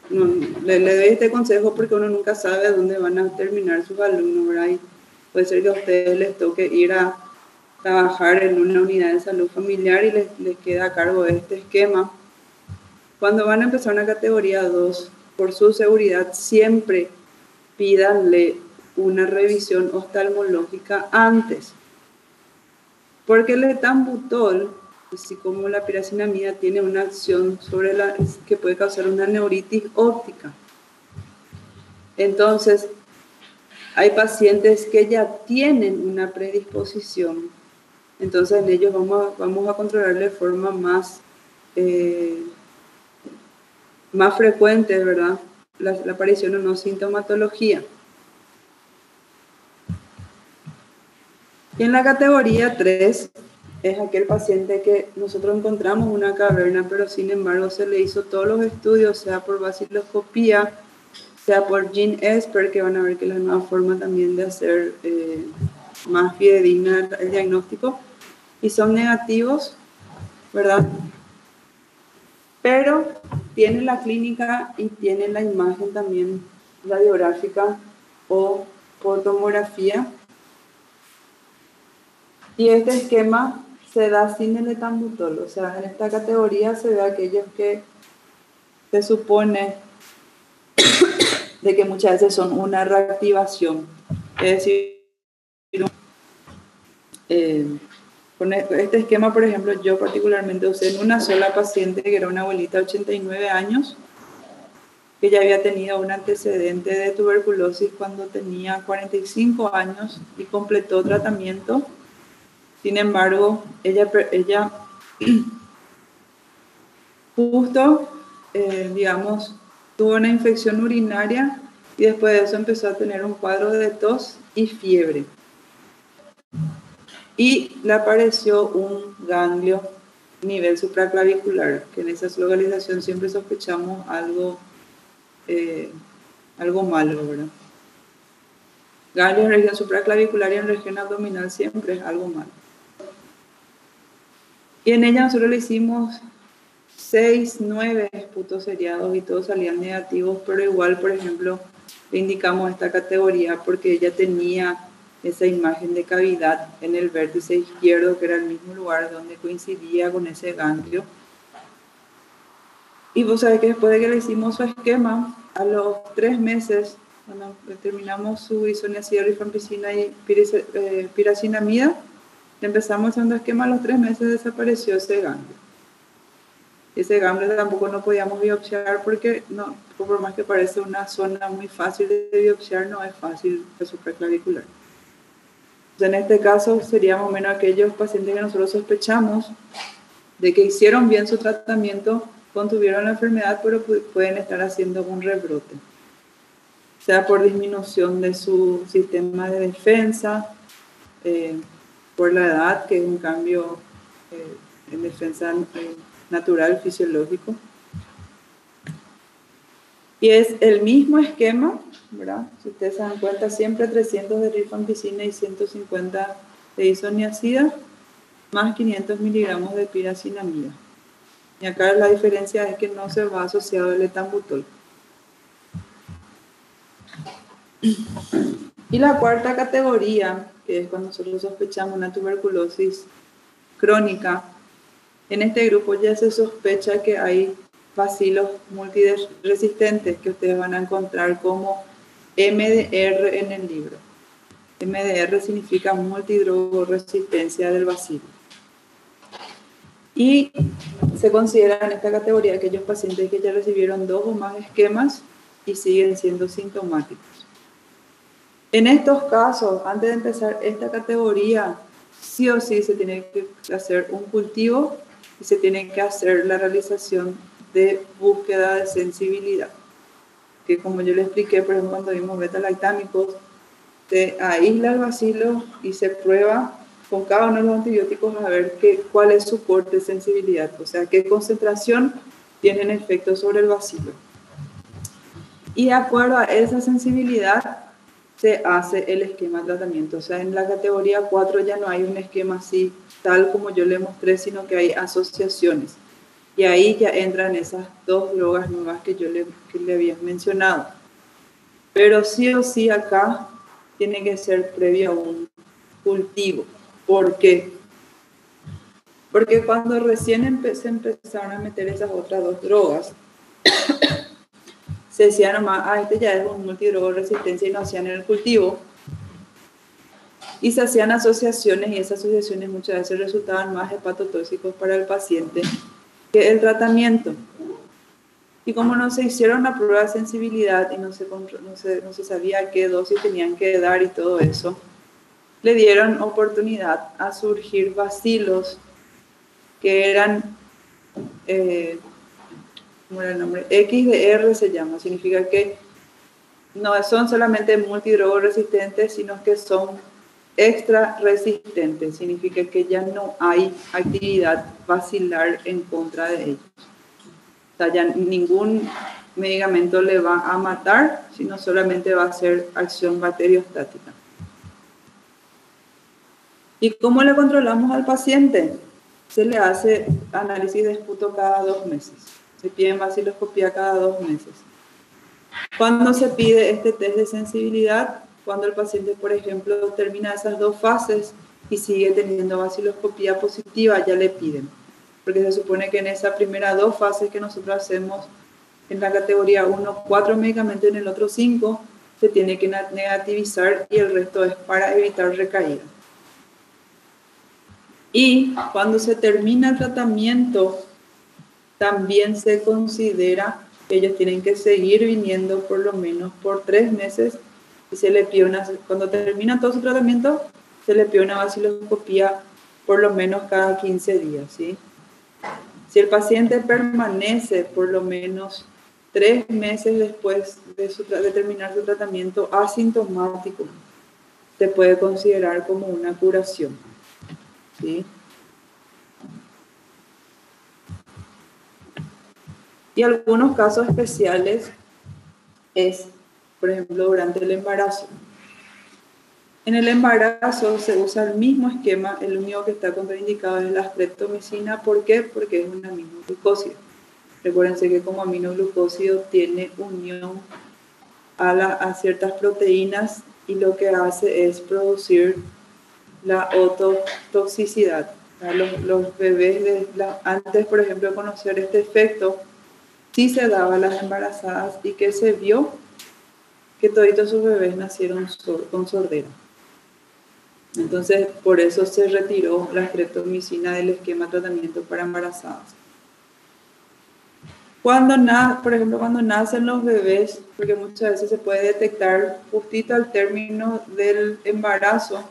le doy este consejo porque uno nunca sabe dónde van a terminar sus alumnos, ¿verdad? Y puede ser que a ustedes les toque ir a trabajar en una unidad de salud familiar y les queda a cargo de este esquema. Cuando van a empezar una categoría 2, por su seguridad, siempre pídanle una revisión oftalmológica antes. Porque el etambutol, así como la piracinamida, tiene una acción sobre que puede causar una neuritis óptica. Entonces, hay pacientes que ya tienen una predisposición. Entonces, en ellos vamos a controlar de forma más frecuente, ¿verdad? La aparición o no sintomatología. Y en la categoría 3 es aquel paciente que nosotros encontramos una caverna, pero sin embargo se le hizo todos los estudios, sea por vaciloscopía, sea por GeneSpert, que van a ver que es la nueva forma también de hacer más fidedigna el diagnóstico, y son negativos, ¿verdad? Pero tiene la clínica y tiene la imagen también radiográfica o por tomografía. Y este esquema se da sin el etambutol. O sea, en esta categoría se ve aquellos que se supone de que muchas veces son una reactivación. Es decir, con este esquema, por ejemplo, yo particularmente usé en una sola paciente que era una abuelita de 89 años, que ya había tenido un antecedente de tuberculosis cuando tenía 45 años y completó tratamiento. Sin embargo, ella justo, digamos, tuvo una infección urinaria y después de eso empezó a tener un cuadro de tos y fiebre. Y le apareció un ganglio a nivel supraclavicular, que en esa localización siempre sospechamos algo malo, ¿verdad? Ganglio en región supraclavicular y en región abdominal siempre es algo malo. Y en ella nosotros le hicimos 6, 9 puntos seriados y todos salían negativos, pero igual, por ejemplo, le indicamos esta categoría porque ella tenía esa imagen de cavidad en el vértice izquierdo, que era el mismo lugar donde coincidía con ese ganglio. Y vos sabés que después de que le hicimos su esquema, a los 3 meses, cuando terminamos su isoniazida, rifampicina y piracinamida, le empezamos haciendo esquema, a los 3 meses desapareció ese ganglio. Ese ganglio tampoco no podíamos biopsiar porque, no, por más que parece una zona muy fácil de biopsiar, no es fácil de supraclavicular. En este caso serían más o menos aquellos pacientes que nosotros sospechamos de que hicieron bien su tratamiento, contuvieron la enfermedad, pero pueden estar haciendo un rebrote, sea por disminución de su sistema de defensa, por la edad, que es un cambio en defensa natural, fisiológico. Y es el mismo esquema, ¿verdad? Si ustedes se dan cuenta, siempre 300 de rifampicina y 150 de isoniazida, más 500 miligramos de piracinamida. Y acá la diferencia es que no se va asociado el etambutol. Y la cuarta categoría, que es cuando nosotros sospechamos una tuberculosis crónica, en este grupo ya se sospecha que hay bacilos multiresistentes que ustedes van a encontrar como MDR en el libro. MDR significa multidrogoresistencia del bacilo. Y se considera en esta categoría aquellos pacientes que ya recibieron 2 o más esquemas y siguen siendo sintomáticos. En estos casos, antes de empezar esta categoría, sí o sí se tiene que hacer un cultivo y se tiene que hacer la realización de búsqueda de sensibilidad. Que como yo le expliqué, por ejemplo, cuando vimos beta-lactámicos, se aísla el bacilo y se prueba con cada uno de los antibióticos a ver cuál es su corte de sensibilidad, o sea, qué concentración tienen efecto sobre el bacilo. Y de acuerdo a esa sensibilidad se hace el esquema de tratamiento. O sea, en la categoría 4 ya no hay un esquema así, tal como yo le mostré, sino que hay asociaciones. Y ahí ya entran esas 2 drogas nuevas que le había mencionado. Pero sí o sí acá tiene que ser previo a un cultivo. ¿Por qué? Porque cuando recién se empezaron a meter esas otras 2 drogas, se decía nomás, este ya es un multidrogoresistencia y no hacían en el cultivo. Y se hacían asociaciones y esas asociaciones muchas veces resultaban más hepatotóxicos para el paciente que el tratamiento. Y como no se hicieron la prueba de sensibilidad y no se sabía qué dosis tenían que dar y todo eso, le dieron oportunidad a surgir bacilos que eran, ¿cómo era el nombre? XDR se llama, significa que no son solamente multidrogorresistentes, sino que son extra resistentes, significa que ya no hay actividad bacilar en contra de ellos. O sea, ya ningún medicamento le va a matar, sino solamente va a hacer acción bacteriostática. ¿Y cómo le controlamos al paciente? Se le hace análisis de esputo cada 2 meses. Se pide baciloscopía cada 2 meses. ¿Cuándo se pide este test de sensibilidad? Cuando el paciente, por ejemplo, termina esas 2 fases y sigue teniendo baciloscopía positiva, ya le piden. Porque se supone que en esas primeras 2 fases que nosotros hacemos en la categoría 1, 4 medicamentos, en el otro 5, se tiene que negativizar y el resto es para evitar recaída. Y cuando se termina el tratamiento, también se considera que ellos tienen que seguir viniendo por lo menos por 3 meses y se le pide cuando termina todo su tratamiento, se le pide una baciloscopía por lo menos cada 15 días, ¿sí? Si el paciente permanece por lo menos 3 meses después de terminar su tratamiento asintomático, se puede considerar como una curación, ¿sí? Y algunos casos especiales es, por ejemplo, durante el embarazo. En el embarazo se usa el mismo esquema, el único que está contraindicado es la streptomicina. ¿Por qué? Porque es un aminoglucósido. Recuérdense que como aminoglucósido tiene unión a ciertas proteínas y lo que hace es producir la ototoxicidad. Los bebés, antes, por ejemplo, de conocer este efecto, sí se daba a las embarazadas y que se vio que toditos sus bebés nacieron con sordera. Entonces, por eso se retiró la streptomicina del esquema de tratamiento para embarazadas. Por ejemplo, cuando nacen los bebés, porque muchas veces se puede detectar justito al término del embarazo,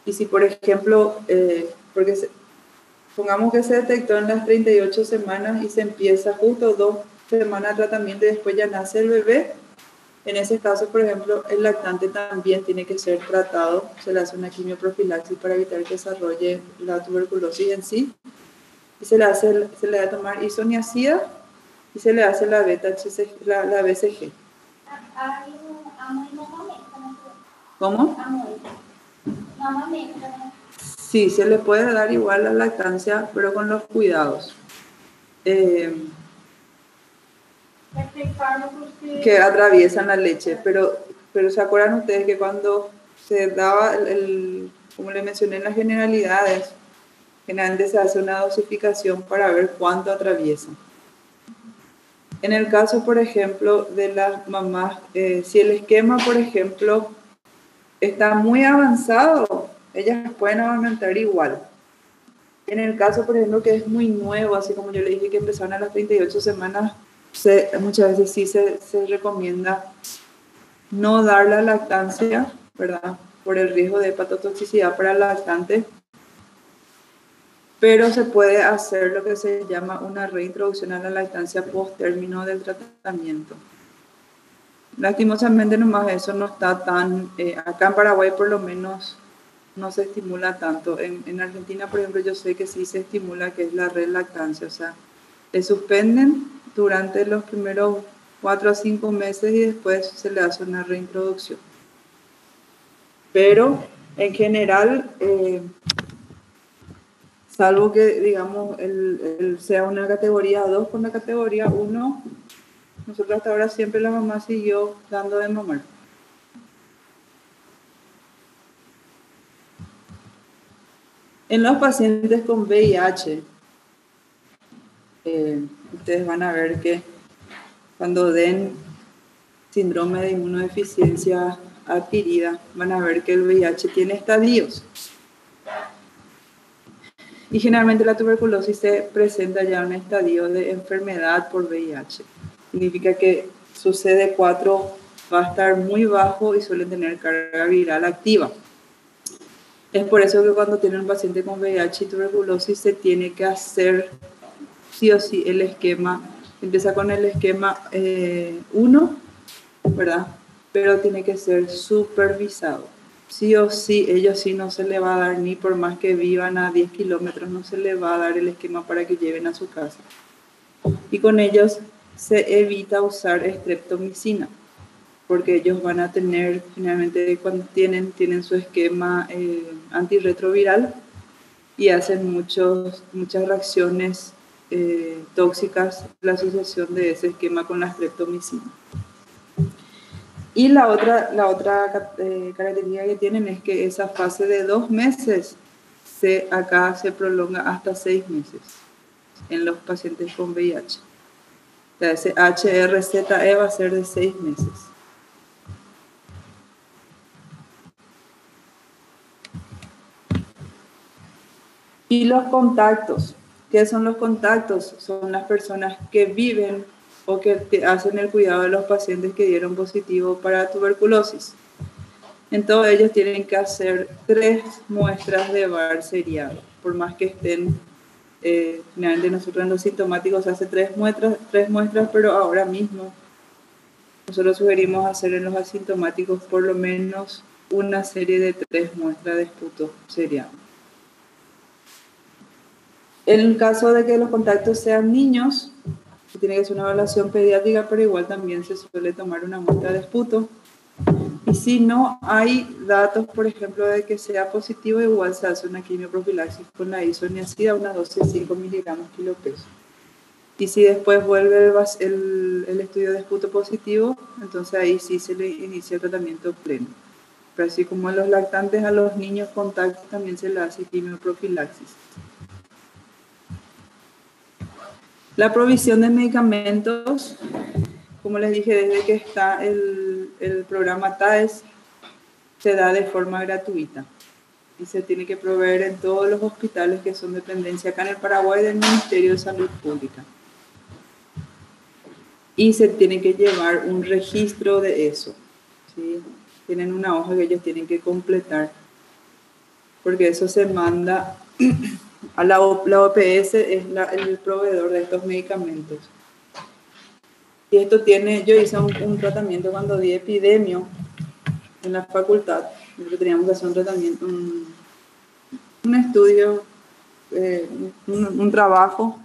y si, por ejemplo, pongamos que se detectó en las 38 semanas y se empieza justo 2 semanas de tratamiento y después ya nace el bebé, en ese caso, por ejemplo, el lactante también tiene que ser tratado, se le hace una quimioprofilaxis para evitar que desarrolle la tuberculosis en sí, y se le da a tomar isoniazida y se le hace la BCG. ¿Cómo? Sí, se le puede dar igual la lactancia, pero con los cuidados que atraviesan la leche. Pero ¿se acuerdan ustedes que cuando se daba, como les mencioné en las generalidades, generalmente se hace una dosificación para ver cuánto atraviesa? En el caso, por ejemplo, de las mamás, si el esquema, por ejemplo, está muy avanzado, ellas pueden amamantar igual. En el caso, por ejemplo, que es muy nuevo, así como yo le dije que empezaron a las 38 semanas, muchas veces sí se recomienda no dar la lactancia, ¿verdad? Por el riesgo de hepatotoxicidad para el lactante. Pero se puede hacer lo que se llama una reintroducción a la lactancia post término del tratamiento. Lastimosamente nomás eso no está tan, acá en Paraguay por lo menos no se estimula tanto. En Argentina, por ejemplo, yo sé que sí se estimula, que es la relactancia, o sea, le suspenden durante los primeros 4 a 5 meses y después se le hace una reintroducción. Pero en general, salvo que, digamos, sea una categoría 2 con la categoría 1, nosotros hasta ahora siempre la mamá siguió dando de mamar. En los pacientes con VIH, ustedes van a ver que cuando den síndrome de inmunodeficiencia adquirida, van a ver que el VIH tiene estadios. Y generalmente la tuberculosis se presenta ya en un estadio de enfermedad por VIH. Significa que su CD4 va a estar muy bajo y suelen tener carga viral activa. Es por eso que cuando tienen un paciente con VIH y tuberculosis se tiene que hacer sí o sí el esquema. Empieza con el esquema 1, ¿verdad? Pero tiene que ser supervisado. Sí o sí, ellos sí no se le va a dar, ni por más que vivan a 10 kilómetros, no se le va a dar el esquema para que lleven a su casa. Y con ellos se evita usar streptomicina, porque ellos van a tener, generalmente cuando tienen su esquema antirretroviral y hacen muchas reacciones tóxicas la asociación de ese esquema con la streptomicina. Y la otra característica que tienen es que esa fase de 2 meses acá se prolonga hasta 6 meses en los pacientes con VIH. O sea, ese HRZE va a ser de 6 meses. Y los contactos. ¿Qué son los contactos? Son las personas que viven o que hacen el cuidado de los pacientes que dieron positivo para tuberculosis. Entonces ellos tienen que hacer 3 muestras de VAR seriado, por más que estén Generalmente nosotros en los sintomáticos se hace tres muestras, pero ahora mismo nosotros sugerimos hacer en los asintomáticos por lo menos una serie de 3 muestras de esputo seriano. En el caso de que los contactos sean niños, tiene que ser una evaluación pediátrica, pero igual también se suele tomar una muestra de esputo. Y si no hay datos, por ejemplo, de que sea positivo, igual se hace una quimioprofilaxis con la isoniazida, una dosis de 5 miligramos kilopeso. Y si después vuelve el estudio de esputo positivo, entonces ahí sí se le inicia el tratamiento pleno. Pero así como a los lactantes, a los niños contactos también se le hace quimioprofilaxis. La provisión de medicamentos, como les dije, desde que está el programa TAES, se da de forma gratuita y se tiene que proveer en todos los hospitales que son dependencia acá en el Paraguay del Ministerio de Salud Pública. Y se tiene que llevar un registro de eso, ¿sí? Tienen una hoja que ellos tienen que completar, porque eso se manda a la OPS, es el proveedor de estos medicamentos. Y esto yo hice un tratamiento cuando di epidemio en la facultad, teníamos que hacer un tratamiento, un estudio, un trabajo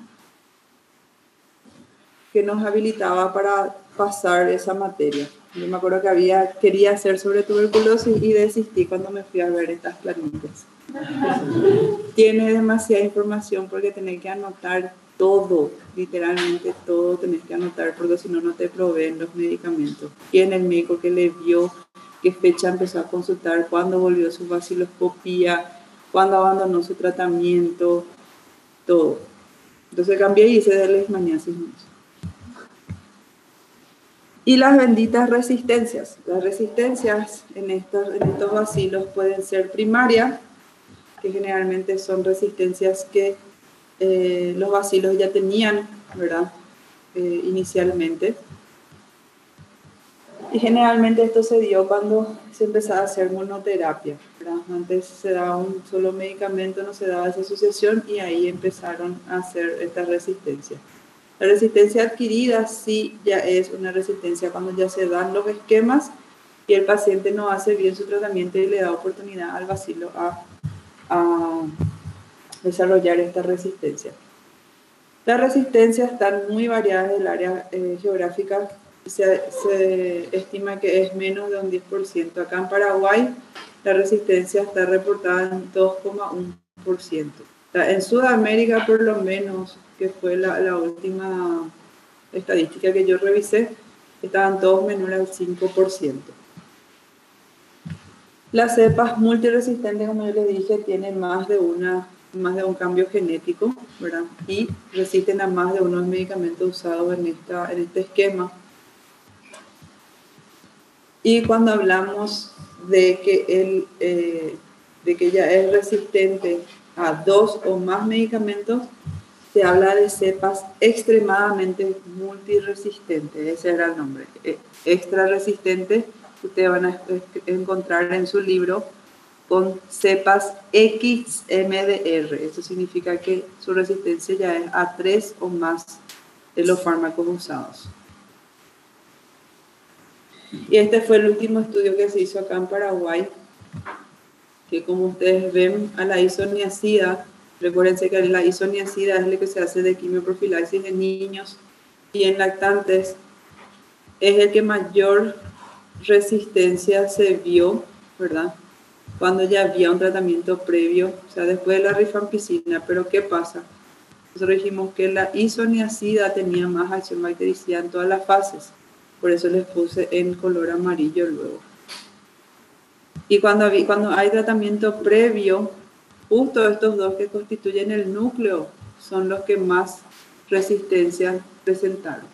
que nos habilitaba para pasar esa materia. Yo me acuerdo que quería hacer sobre tuberculosis y desistí cuando me fui a ver estas planillas. Tiene demasiada información porque tenés que anotar todo, literalmente todo tenés que anotar, porque si no, no te proveen los medicamentos. ¿Quién es el médico que le vio? ¿Qué fecha empezó a consultar? ¿Cuándo volvió su vaciloscopía? ¿Cuándo abandonó su tratamiento? Todo. Entonces cambié y hice de leishmaniasis. Y las benditas resistencias. Las resistencias en estos bacilos pueden ser primarias, que generalmente son resistencias que los bacilos ya tenían, ¿verdad? Inicialmente. Y generalmente esto se dio cuando se empezaba a hacer monoterapia, ¿verdad? Antes se daba un solo medicamento, no se daba esa asociación y ahí empezaron a hacer esta resistencia. La resistencia adquirida sí ya es una resistencia cuando ya se dan los esquemas y el paciente no hace bien su tratamiento y le da oportunidad al bacilo a desarrollar esta resistencia. Las resistencias están muy variadas del área geográfica. Se estima que es menos de un 10%. Acá en Paraguay la resistencia está reportada en 2,1%. En Sudamérica, por lo menos, que fue la última estadística que yo revisé, estaban todos menores al 5%. Las cepas multiresistentes, como yo les dije, tienen más de un cambio genético, ¿verdad? Y resisten a más de unos medicamentos usados en este esquema. Y cuando hablamos de que ya es resistente a 2 o más medicamentos, se habla de cepas extremadamente multiresistentes. Ese era el nombre. Extra resistentes, ustedes van a encontrar en su libro con cepas XMDR. Eso significa que su resistencia ya es a 3 o más de los fármacos usados. Y este fue el último estudio que se hizo acá en Paraguay, que como ustedes ven a la isoniazida, recuérdense que la isoniazida es lo que se hace de quimioprofilaxis en niños y en lactantes, es el que mayor resistencia se vio, ¿verdad? Cuando ya había un tratamiento previo, o sea, después de la rifampicina. Pero ¿qué pasa? Nosotros dijimos que la isoniazida tenía más acción bactericida en todas las fases. Por eso les puse en color amarillo luego. Y cuando hay tratamiento previo, justo estos dos que constituyen el núcleo son los que más resistencia presentaron.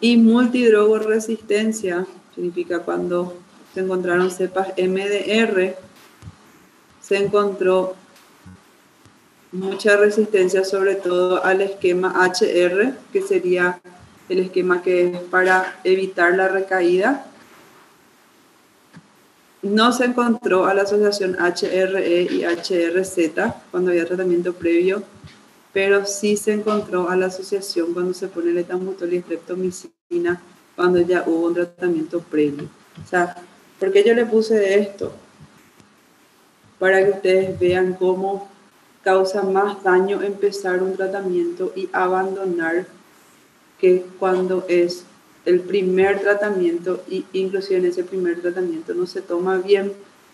Y multidrogoresistencia significa cuando se encontraron cepas MDR, se encontró mucha resistencia sobre todo al esquema HR, que sería el esquema que es para evitar la recaída. no se encontró a la asociación HRE y HRZ cuando había tratamiento previo, pero sí se encontró a la asociación cuando se pone el etambutol y streptomicina cuando ya hubo un tratamiento previo. O sea, ¿por qué yo le puse esto? Para que ustedes vean cómo causa más daño empezar un tratamiento y abandonar que cuando es el primer tratamiento, y inclusive en ese primer tratamiento no se toma bien.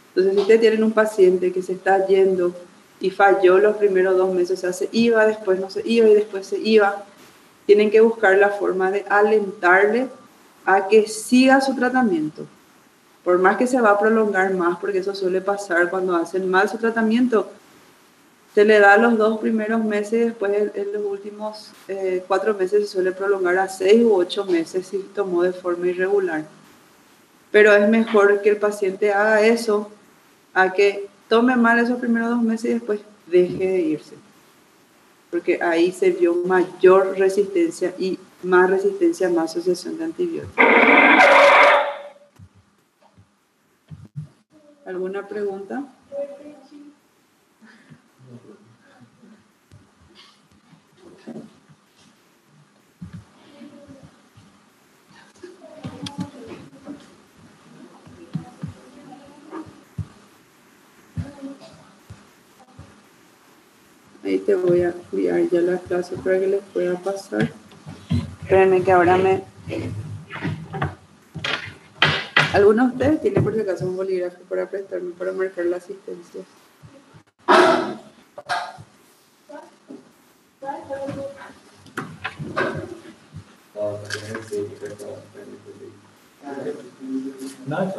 Entonces, si ustedes tienen un paciente que se está yendo y falló los primeros 2 meses, o sea, se iba, después no se iba y después se iba, tienen que buscar la forma de alentarle a que siga su tratamiento. Por más que se va a prolongar más, porque eso suele pasar cuando hacen mal su tratamiento, se le da los 2 primeros meses y después en los últimos 4 meses se suele prolongar a 6 u 8 meses si tomó de forma irregular. Pero es mejor que el paciente haga eso a que tome mal esos primeros 2 meses y después deje de irse. Porque ahí se vio mayor resistencia y más resistencia, más asociación de antibióticos. ¿Alguna pregunta? Ahí te voy a enviar ya la clase para que les pueda pasar. Espérenme que ahora me... ¿Alguno de ustedes tiene por si acaso un bolígrafo para prestarme para marcar la asistencia? No,